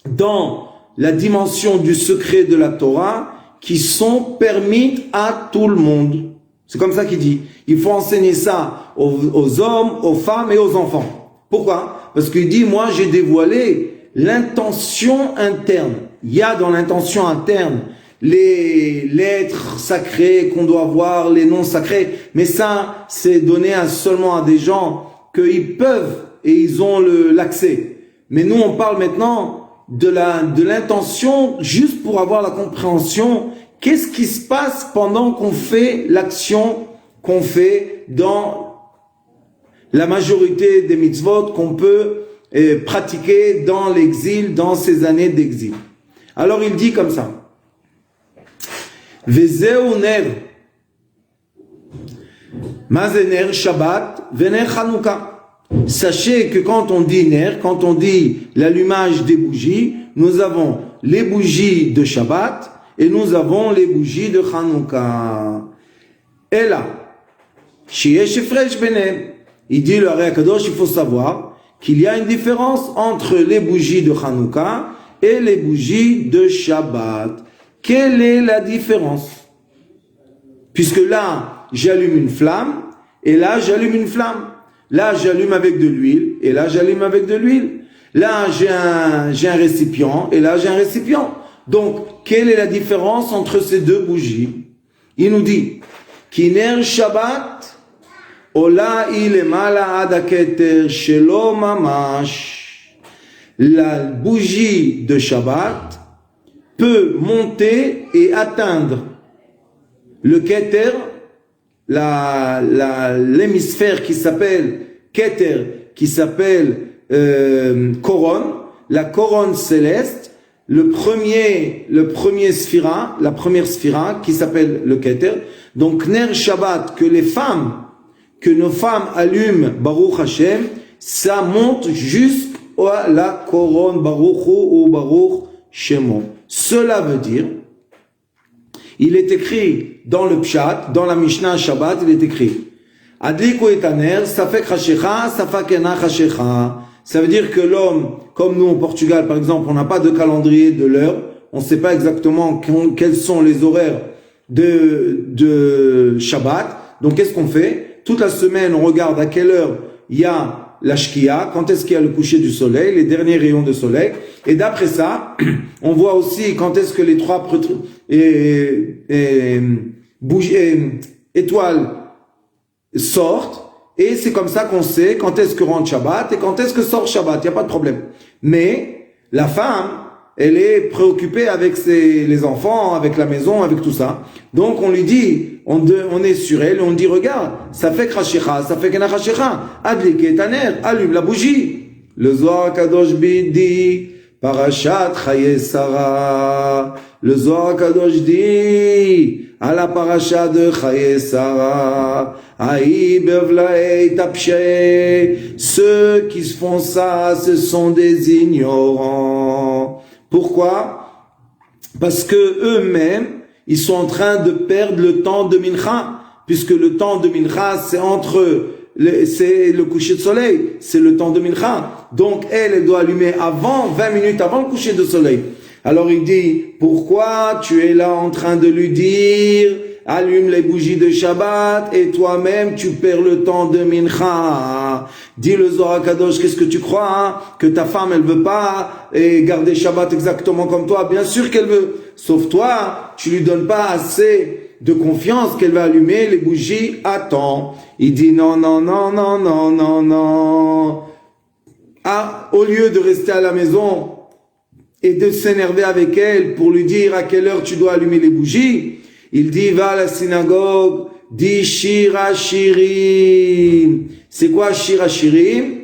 dans la dimension du secret de la Torah qui sont permis à tout le monde. C'est comme ça qu'il dit. Il faut enseigner ça aux hommes, aux femmes et aux enfants. Pourquoi? Parce qu'il dit, moi j'ai dévoilé l'intention interne. Il y a dans l'intention interne les lettres sacrées qu'on doit voir, les noms sacrés, mais ça c'est donné seulement à des gens qu'ils peuvent et ils ont l'accès. Mais nous on parle maintenant de l'intention juste pour avoir la compréhension. Qu'est-ce qui se passe pendant qu'on fait l'action qu'on fait dans la majorité des mitzvot qu'on peut pratiquer dans l'exil, dans ces années d'exil? Alors il dit comme ça. Vezeu ner. Mazener Shabbat, vener Chanukah. Sachez que quand on dit ner, quand on dit l'allumage des bougies, nous avons les bougies de Shabbat et nous avons les bougies de Hanouka. Et là, il dit le Hari Akadosh, il faut savoir qu'il y a une différence entre les bougies de Hanouka et les bougies de Shabbat. Quelle est la différence? Puisque là, j'allume une flamme et là, j'allume une flamme. Là, j'allume avec de l'huile et là, j'allume avec de l'huile. Là, j'ai un récipient et là, j'ai un récipient. Donc, quelle est la différence entre ces deux bougies? Il nous dit, Kiner Shabbat, Ola ilemala ad haketer shelo mamash. La bougie de Shabbat peut monter et atteindre le keter, l'hémisphère qui s'appelle keter, qui s'appelle couronne, la couronne céleste, le premier sphira, la première sphira qui s'appelle le keter. Donc Ner Shabbat, que nos femmes allument Baruch Hashem, ça monte jusqu'à la couronne Baruch Hu ou Baruch Shemo. Cela veut dire, il est écrit dans le Pshat, dans la Mishnah Shabbat, il est écrit Adliku et Taner, Safek Hashecha, Safak Ena Hashecha. Ça veut dire que l'homme, comme nous au Portugal par exemple, on n'a pas de calendrier de l'heure, on ne sait pas exactement quels sont les horaires de Shabbat. Donc qu'est-ce qu'on fait? Toute la semaine, on regarde à quelle heure il y a la shkia, quand est-ce qu'il y a le coucher du soleil, les derniers rayons de soleil, et d'après ça, on voit aussi quand est-ce que les trois étoiles sortent, et c'est comme ça qu'on sait quand est-ce que rentre Shabbat et quand est-ce que sort Shabbat, il n'y a pas de problème. Mais la femme, elle est préoccupée avec les enfants, avec la maison, avec tout ça. Donc on lui dit, on est sur elle, on dit regarde, ça fait krashecha, ça fait kenachashecha, adlik et taner, allume la bougie. Le Zohar Kadosh dit, parashat Chaye Sarah. Le Zohar Kadosh dit, à la paracha de Chaye Sarah, Aïe bevlae tapshe, ceux qui se font ça, ce sont des ignorants. Pourquoi? Parce que eux-mêmes, ils sont en train de perdre le temps de Mincha, puisque le temps de Mincha, c'est c'est le coucher de soleil, c'est le temps de Mincha. Donc elle doit allumer 20 minutes avant le coucher de soleil. Alors il dit, pourquoi tu es là en train de lui dire, allume les bougies de Shabbat et toi-même tu perds le temps de Mincha. Dis le Zohar Kadosh, qu'est-ce que tu crois que ta femme elle veut pas garder Shabbat exactement comme toi? Bien sûr qu'elle veut, sauf toi, tu lui donnes pas assez de confiance qu'elle va allumer les bougies à temps. Il dit non, non, non, non, non, non, non. Ah, au lieu de rester à la maison et de s'énerver avec elle pour lui dire à quelle heure tu dois allumer les bougies, il dit va à la synagogue, dit Shir HaShirim. C'est quoi Shir HaShirim?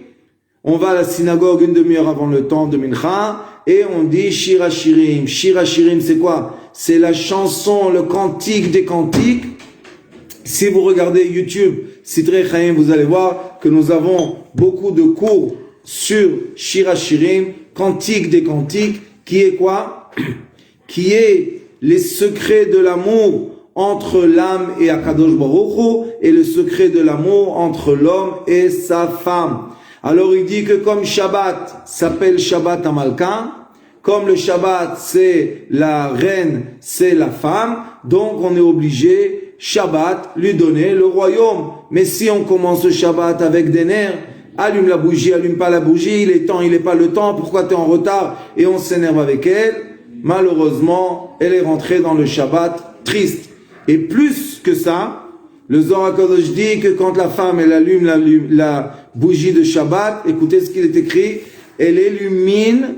On va à la synagogue une demi-heure avant le temps de Mincha et on dit Shir HaShirim. Shir HaShirim, c'est quoi? C'est la chanson, le cantique des cantiques. Si vous regardez YouTube, Sidrei Chaim, vous allez voir que nous avons beaucoup de cours sur Shir HaShirim, cantique des cantiques, qui est quoi? Qui est les secrets de l'amour entre l'âme et Akadosh Baruch Hu, et le secret de l'amour entre l'homme et sa femme. Alors il dit que comme Shabbat s'appelle Shabbat Amalka, comme le Shabbat c'est la reine, c'est la femme, donc on est obligé Shabbat lui donner le royaume. Mais si on commence le Shabbat avec des nerfs, allume la bougie, allume pas la bougie, il est temps, il n'est pas le temps, pourquoi tu es en retard, et on s'énerve avec elle, malheureusement elle est rentrée dans le Shabbat triste. Et plus que ça, le Zohar HaKadosh dit que quand la femme elle allume la bougie de Shabbat, écoutez ce qu'il est écrit, elle illumine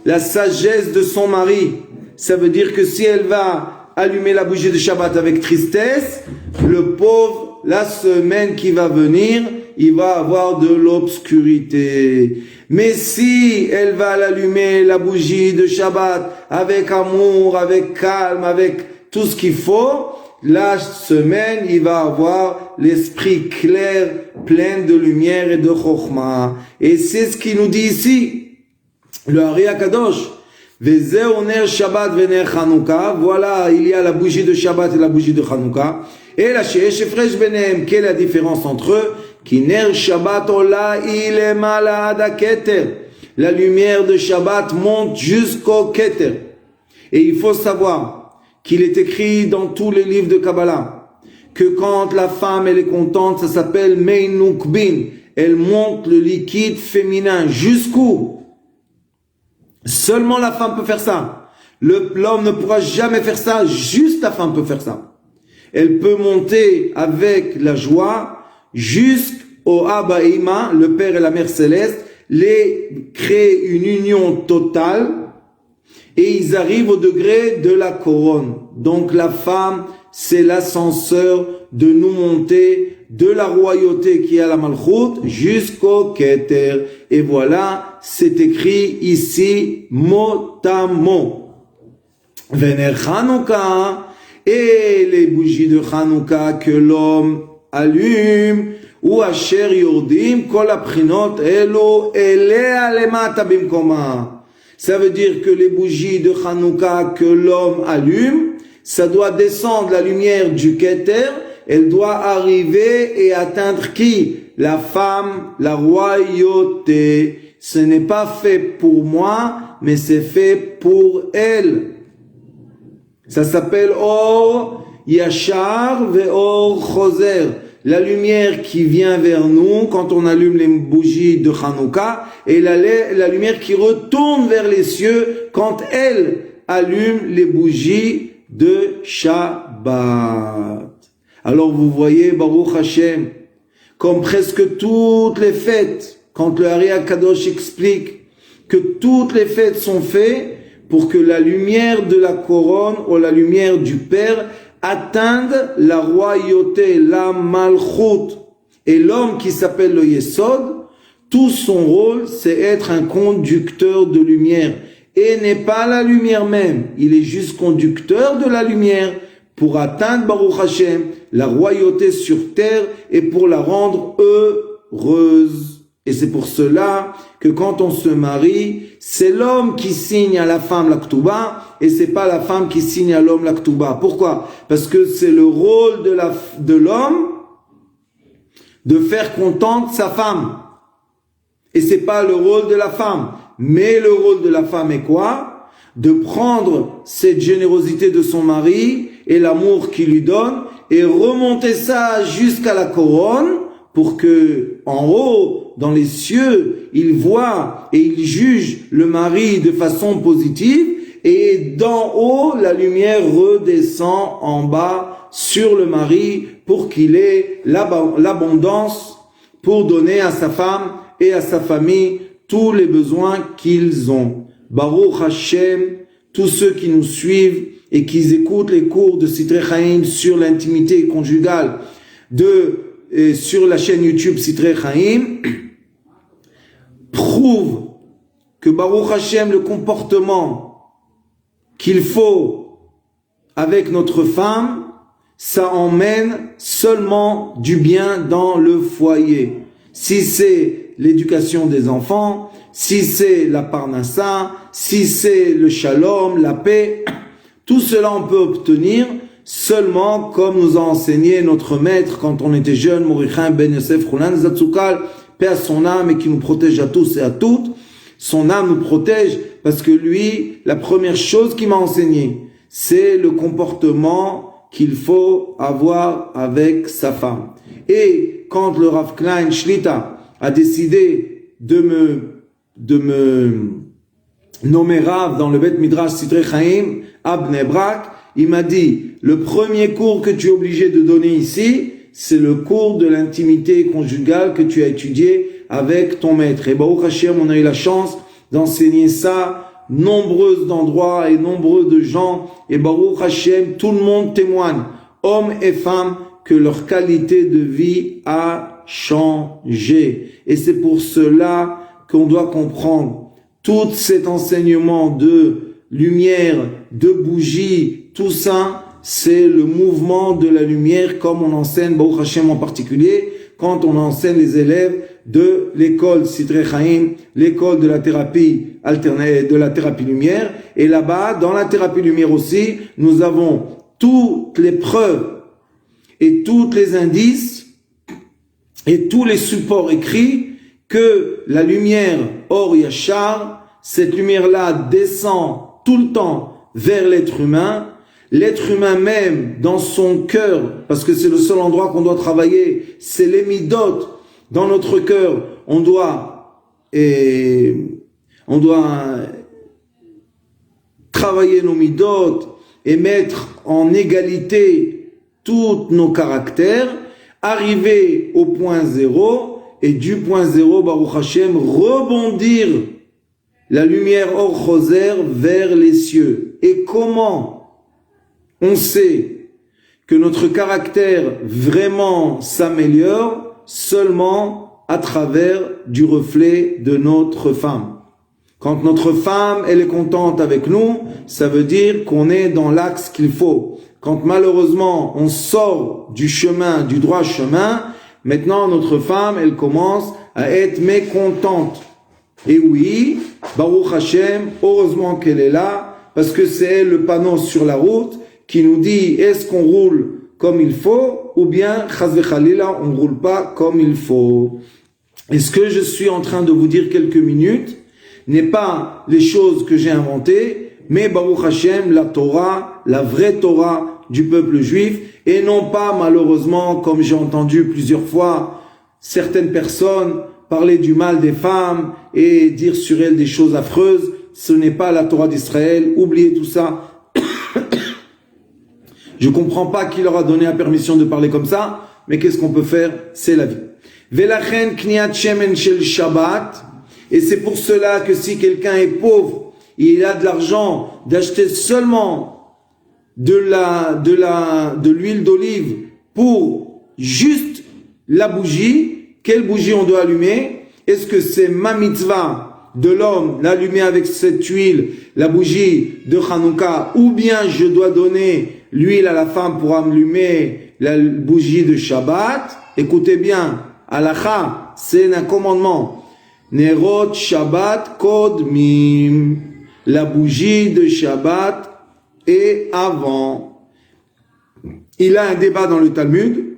la sagesse de son mari. Ça veut dire que si elle va allumer la bougie de Shabbat avec tristesse, le pauvre, la semaine qui va venir, il va avoir de l'obscurité. Mais si elle va l'allumer la bougie de Shabbat avec amour, avec calme, avec tout ce qu'il faut, la semaine, il va avoir l'esprit clair, plein de lumière et de chokhmah. Et c'est ce qu'il nous dit ici, le Ari HaKadosh. Vezeh ner Shabbat vener Chanukah. Voilà, il y a la bougie de Shabbat et la bougie de Chanukah. Et la sheesh efresh benehem. Quelle est la différence entre eux? Ki ner Shabbat ola ilemala ad haketer. La lumière de Shabbat monte jusqu'au keter. Et il faut savoir qu'il est écrit dans tous les livres de Kabbalah que quand la femme elle est contente, ça s'appelle Meinukbin. Elle monte le liquide féminin jusqu'où? Seulement la femme peut faire ça. L'homme ne pourra jamais faire ça, juste la femme peut faire ça. Elle peut monter avec la joie jusqu'au Abba et Ima, le Père et la Mère Céleste, les créer une union totale. Et ils arrivent au degré de la couronne. Donc la femme, c'est l'ascenseur de nous monter de la royauté qui est à la Malchut jusqu'au Keter. Et voilà, c'est écrit ici mot à mot. Vener Chanukah, et les bougies de Chanukah que l'homme allume, ou asher yordim kol aprinot elo elea lemata bimkoma. Ça veut dire que les bougies de Hanouka que l'homme allume, ça doit descendre la lumière du Keter, elle doit arriver et atteindre qui? La femme, la royauté. Ce n'est pas fait pour moi, mais c'est fait pour elle. Ça s'appelle Or Yachar ve Or Choser. La lumière qui vient vers nous quand on allume les bougies de Hanouka et la lumière qui retourne vers les cieux quand elle allume les bougies de Shabbat. Alors vous voyez, Baruch Hashem, comme presque toutes les fêtes, quand le Ari HaKadosh explique que toutes les fêtes sont faites pour que la lumière de la couronne ou la lumière du Père atteignent la royauté, la malchut. Et l'homme qui s'appelle le Yesod, tout son rôle, c'est être un conducteur de lumière. Et n'est pas la lumière même. Il est juste conducteur de la lumière pour atteindre, Baruch Hashem, la royauté sur terre et pour la rendre heureuse. Et c'est pour cela que quand on se marie, c'est l'homme qui signe à la femme la K'touba et c'est pas la femme qui signe à l'homme la K'touba. Pourquoi? Parce que c'est le rôle de l'homme de faire contente sa femme. Et c'est pas le rôle de la femme. Mais le rôle de la femme est quoi? De prendre cette générosité de son mari et l'amour qu'il lui donne et remonter ça jusqu'à la couronne pour que, en haut, dans les cieux, il voit et il juge le mari de façon positive et d'en haut, la lumière redescend en bas sur le mari pour qu'il ait l'abondance pour donner à sa femme et à sa famille tous les besoins qu'ils ont. Baruch Hashem, tous ceux qui nous suivent et qui écoutent les cours de Sitrei Chaim sur l'intimité conjugale sur la chaîne YouTube Sitrei Chaim, prouvent que Baruch Hashem, le comportement qu'il faut avec notre femme, ça emmène seulement du bien dans le foyer. Si c'est l'éducation des enfants, si c'est la parnassa, si c'est le shalom, la paix, tout cela on peut obtenir seulement comme nous a enseigné notre maître quand on était jeune, Mordechai ben Yosef Chunan Zatzukal, paix à son âme et qui nous protège à tous et à toutes. Son âme nous protège parce que lui, la première chose qu'il m'a enseigné, c'est le comportement qu'il faut avoir avec sa femme. Et quand le Rav Klein Shlita a décidé de me nommer Rav dans le Bet Midrash Sitrei Chaim à Bnei Brak, il m'a dit, le premier cours que tu es obligé de donner ici, c'est le cours de l'intimité conjugale que tu as étudié avec ton maître. Et Baruch Hashem, on a eu la chance d'enseigner ça nombreux d'endroits et nombreux de gens, et Baruch Hashem, tout le monde témoigne, hommes et femmes, que leur qualité de vie a changé. Et c'est pour cela qu'on doit comprendre tout cet enseignement de lumière, de bougie, tout ça, c'est le mouvement de la lumière, comme on enseigne, Baruch Hashem en particulier, quand on enseigne les élèves de l'école Sitrei Chaim, l'école de la thérapie alternée, de la thérapie lumière. Et là-bas, dans la thérapie lumière aussi, nous avons toutes les preuves et tous les indices et tous les supports écrits que la lumière Or Yachar, cette lumière-là descend tout le temps vers l'être humain. L'être humain même, dans son cœur, parce que c'est le seul endroit qu'on doit travailler, c'est les midot. Dans notre cœur, on doit travailler nos midot et mettre en égalité tous nos caractères, arriver au point zéro, et du point zéro, Baruch Hashem, rebondir la lumière Or Choser vers les cieux. Et comment on sait que notre caractère vraiment s'améliore? Seulement à travers du reflet de notre femme. Quand notre femme, elle est contente avec nous, ça veut dire qu'on est dans l'axe qu'il faut. Quand malheureusement on sort du chemin, du droit chemin, maintenant notre femme, elle commence à être mécontente. Et oui, Baruch Hashem, heureusement qu'elle est là, parce que c'est elle le panneau sur la route qui nous dit est-ce qu'on roule comme il faut, ou bien, chas v'chalila, on ne roule pas comme il faut. Et ce que je suis en train de vous dire quelques minutes n'est pas les choses que j'ai inventées, mais Baruch Hashem, la Torah, la vraie Torah du peuple juif, et non pas, malheureusement, comme j'ai entendu plusieurs fois, certaines personnes parler du mal des femmes et dire sur elles des choses affreuses. Ce n'est pas la Torah d'Israël, oubliez tout ça. Je comprends pas qui leur a donné la permission de parler comme ça, mais qu'est-ce qu'on peut faire? C'est la vie. Velachen kniat shemen shel Shabbat, et c'est pour cela que si quelqu'un est pauvre, il a de l'argent d'acheter seulement de l'huile d'olive pour juste la bougie. Quelle bougie on doit allumer? Est-ce que c'est ma mitzvah de l'homme d'allumer avec cette huile la bougie de Hanouka, ou bien je dois donner l'huile à la femme pour allumer la bougie de Shabbat? Écoutez bien, halakha, c'est un commandement. Nerot Shabbat kodmim, la bougie de Shabbat est avant. Il a un débat dans le Talmud.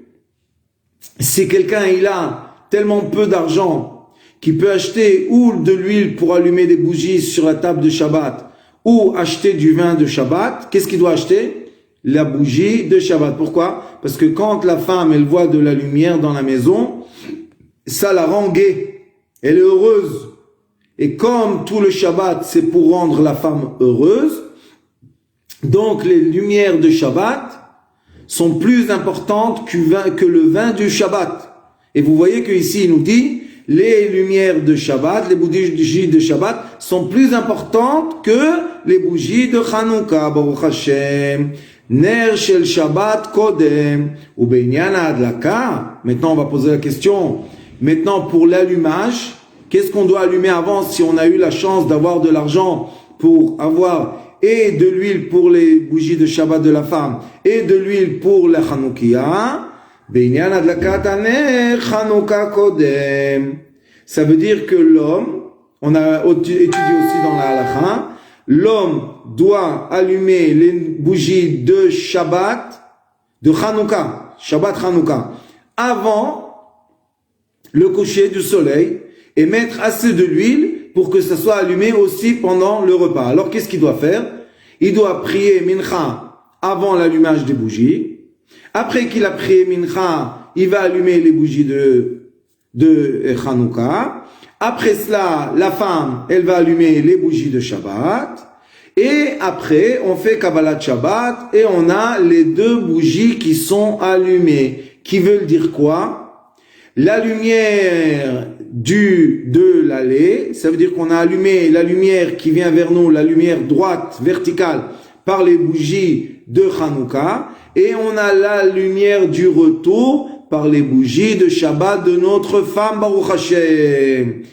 Si quelqu'un il a tellement peu d'argent qu'il peut acheter ou de l'huile pour allumer des bougies sur la table de Shabbat, ou acheter du vin de Shabbat, qu'est-ce qu'il doit acheter? La bougie de Shabbat. Pourquoi? Parce que quand la femme, elle voit de la lumière dans la maison, ça la rend gaie. Elle est heureuse. Et comme tout le Shabbat, c'est pour rendre la femme heureuse, donc les lumières de Shabbat sont plus importantes que le vin du Shabbat. Et vous voyez qu'ici il nous dit les lumières de Shabbat, les bougies de Shabbat sont plus importantes que les bougies de Hanouka. Baruch Hashem. Ner shel Shabbat kodem ou beinyan adlaka. Maintenant on va poser la question. Maintenant pour l'allumage, qu'est-ce qu'on doit allumer avant si on a eu la chance d'avoir de l'argent pour avoir et de l'huile pour les bougies de Shabbat de la femme et de l'huile pour la Hanoukia? Beinyan adlakat aner Hanouka kodem. Ça veut dire que l'homme, on a étudié aussi dans la halakha, l'homme doit allumer les bougies de Shabbat, de Hanouka, Shabbat Hanouka, avant le coucher du soleil et mettre assez de l'huile pour que ça soit allumé aussi pendant le repas. Alors qu'est-ce qu'il doit faire? Il doit prier Mincha avant l'allumage des bougies. Après qu'il a prié Mincha, il va allumer les bougies de Hanouka. Après cela, la femme, elle va allumer les bougies de Shabbat. Et après, on fait Kabbalat Shabbat et on a les deux bougies qui sont allumées. Qui veulent dire quoi? La lumière de l'allée, ça veut dire qu'on a allumé la lumière qui vient vers nous, la lumière droite, verticale, par les bougies de Hanouka. Et on a la lumière du retour par les bougies de Shabbat de notre femme, Baruch Hashem.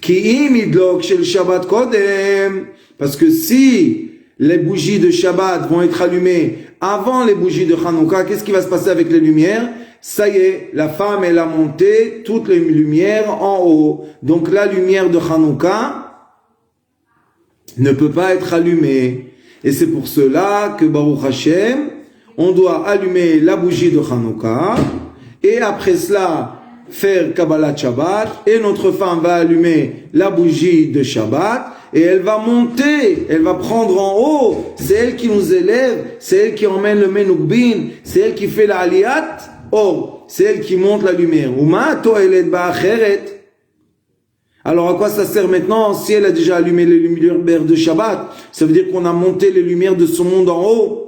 Ki'im idlok shel Shabbat kodem. Parce que si les bougies de Shabbat vont être allumées avant les bougies de Hanouka, qu'est-ce qui va se passer avec les lumières? Ça y est, la femme, elle a monté toutes les lumières en haut. Donc la lumière de Hanouka ne peut pas être allumée. Et c'est pour cela que Baruch Hashem, on doit allumer la bougie de Hanouka et après cela faire Kabbalat Shabbat et notre femme va allumer la bougie de Shabbat et elle va monter, elle va prendre en haut, c'est elle qui nous élève, c'est elle qui emmène le Menukbin, c'est elle qui fait la Aliyat, c'est elle qui monte la lumière. Alors à quoi ça sert maintenant si elle a déjà allumé les lumières de Shabbat? Ça veut dire qu'on a monté les lumières de ce monde en haut.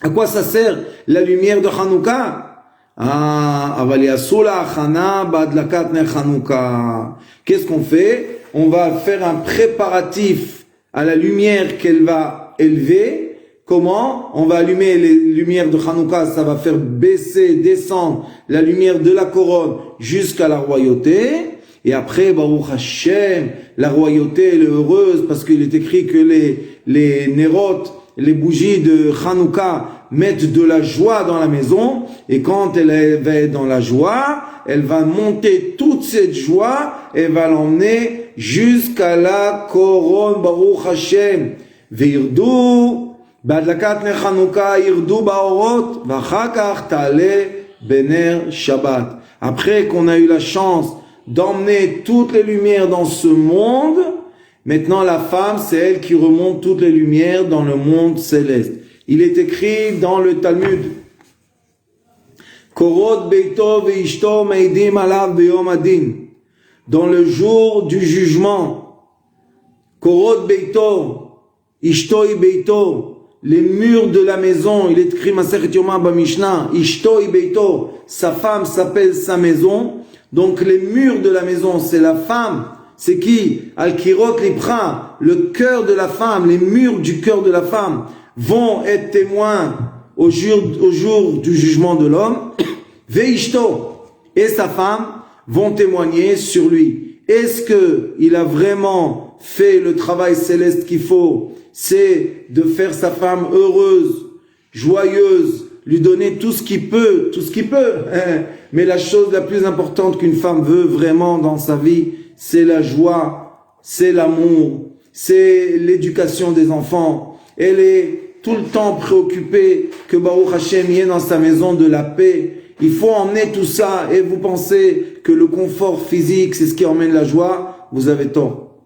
À quoi ça sert la lumière de Hanouka? Qu'est-ce qu'on fait? On va faire un préparatif à la lumière qu'elle va élever. Comment? On va allumer les lumières de Hanouka, ça va faire baisser, descendre la lumière de la couronne jusqu'à la royauté. Et après, Baruch Hashem, la royauté elle est heureuse parce qu'il est écrit que les nérotes, les bougies de Hanouka mettent de la joie dans la maison et quand elle va être dans la joie, elle va monter toute cette joie et va l'emmener jusqu'à la couronne Baruch Hashem. Ve'irdu b'adlakat ner Hanouka irdu ba'orot v'achar kach ta'ale bener Shabbat. Après qu'on a eu la chance d'emmener toutes les lumières dans ce monde, maintenant la femme, c'est elle qui remonte toutes les lumières dans le monde céleste. Il est écrit dans le Talmud, Korot beito veishto meidim alav beyom adin. Dans le jour du jugement, Korot beito, ishto beito, les murs de la maison, il est écrit Masechet Yoma Bamishnah, ishto beito, sa femme s'appelle sa maison. Donc les murs de la maison, c'est la femme. C'est qui? Al-Kirot Lipra, le cœur de la femme, les murs du cœur de la femme vont être témoins au jour du jugement de l'homme. Veishto et sa femme vont témoigner sur lui. Est-ce que il a vraiment fait le travail céleste qu'il faut? C'est de faire sa femme heureuse, joyeuse, lui donner tout ce qu'il peut, Mais la chose la plus importante qu'une femme veut vraiment dans sa vie, c'est la joie, c'est l'amour, c'est l'éducation des enfants. Elle est tout le temps préoccupée que Baruch Hashem y ait dans sa maison de la paix. Il faut emmener tout ça et vous pensez que le confort physique, c'est ce qui emmène la joie, vous avez tort.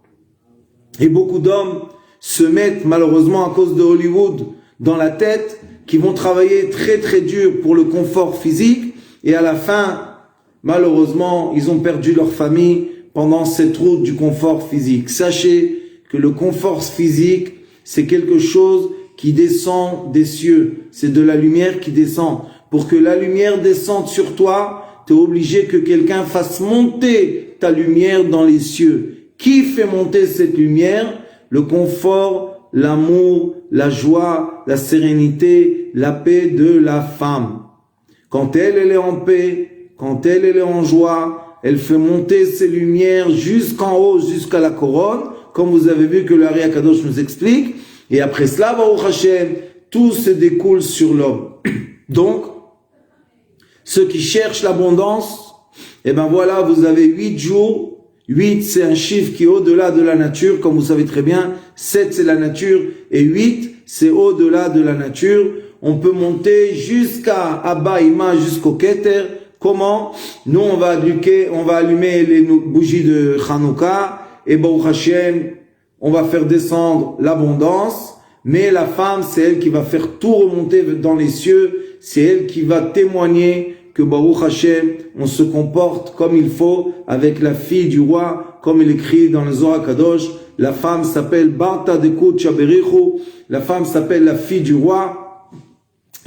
Et beaucoup d'hommes se mettent malheureusement à cause de Hollywood dans la tête qui vont travailler très très dur pour le confort physique et à la fin, malheureusement, ils ont perdu leur famille pendant cette route du confort physique. Sachez que le confort physique, c'est quelque chose qui descend des cieux. C'est de la lumière qui descend. Pour que la lumière descende sur toi, tu es obligé que quelqu'un fasse monter ta lumière dans les cieux. Qui fait monter cette lumière? Le confort, l'amour, la joie, la sérénité, la paix de la femme. Quand elle est en paix, quand elle est en joie, elle fait monter ses lumières jusqu'en haut, jusqu'à la couronne, comme vous avez vu que l'Ari Akadosh nous explique. Et après cela, Baruch Hashem, tout se découle sur l'homme. Donc, ceux qui cherchent l'abondance, eh ben voilà, vous avez 8 jours. 8, c'est un chiffre qui est au-delà de la nature, comme vous savez très bien. 7, c'est la nature. Et 8, c'est au-delà de la nature. On peut monter jusqu'à Abba Ima, jusqu'au Keter. Comment? Nous, on va allumer les bougies de Hanouka. Et Baruch Hashem, on va faire descendre l'abondance. Mais la femme, c'est elle qui va faire tout remonter dans les cieux. C'est elle qui va témoigner que Baruch Hashem, on se comporte comme il faut avec la fille du roi, comme il écrit dans le Zohar Kadosh. La femme s'appelle Barta Dekut Shaberichu. La femme s'appelle la fille du roi.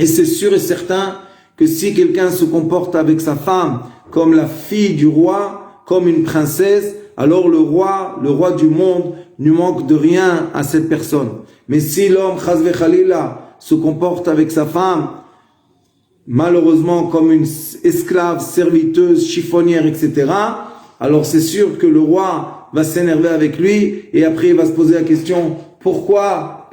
Et c'est sûr et certain que si quelqu'un se comporte avec sa femme comme la fille du roi, comme une princesse, alors le roi du monde, ne manque de rien à cette personne. Mais si l'homme, Chazve Khalila, se comporte avec sa femme, malheureusement comme une esclave, serviteuse, chiffonnière, etc., alors c'est sûr que le roi va s'énerver avec lui et après il va se poser la question, pourquoi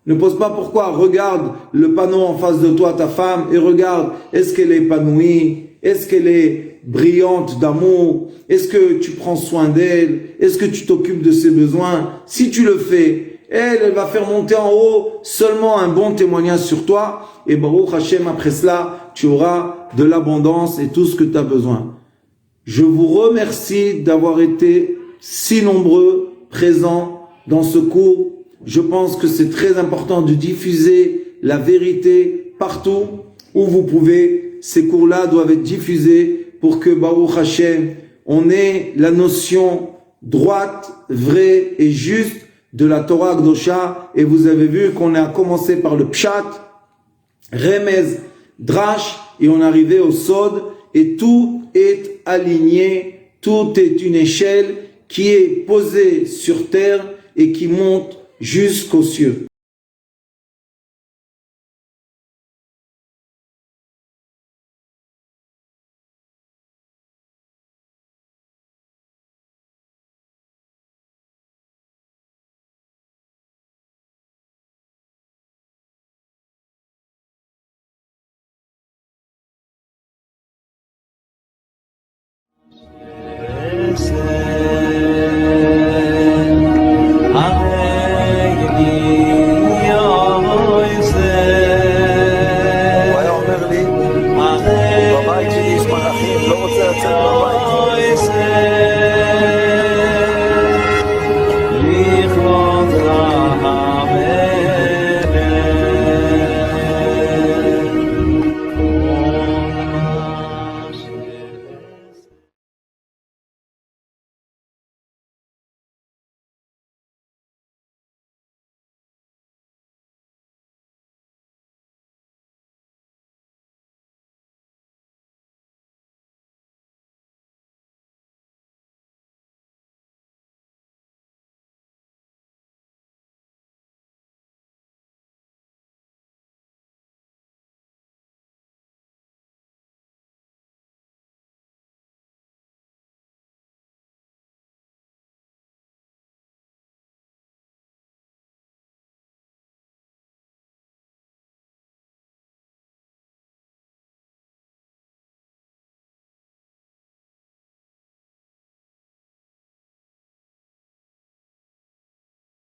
Ne pose pas pourquoi, regarde le panneau en face de toi, ta femme, et regarde, est-ce qu'elle est épanouie? Est-ce qu'elle est brillante d'amour? Est-ce que tu prends soin d'elle? Est-ce que tu t'occupes de ses besoins? Si tu le fais, elle va faire monter en haut seulement un bon témoignage sur toi. Et Baruch Hashem, après cela, tu auras de l'abondance et tout ce que tu as besoin. Je vous remercie d'avoir été si nombreux présents dans ce cours. Je pense que c'est très important de diffuser la vérité partout où vous pouvez. Ces cours-là doivent être diffusés pour que Baruch Hashem, on ait la notion droite, vraie et juste de la Torah Kdosha. Et vous avez vu qu'on a commencé par le Pshat, Remez, Drash, et on est arrivé au Sod, et tout est aligné, tout est une échelle qui est posée sur terre et qui monte jusqu'aux cieux. Yes,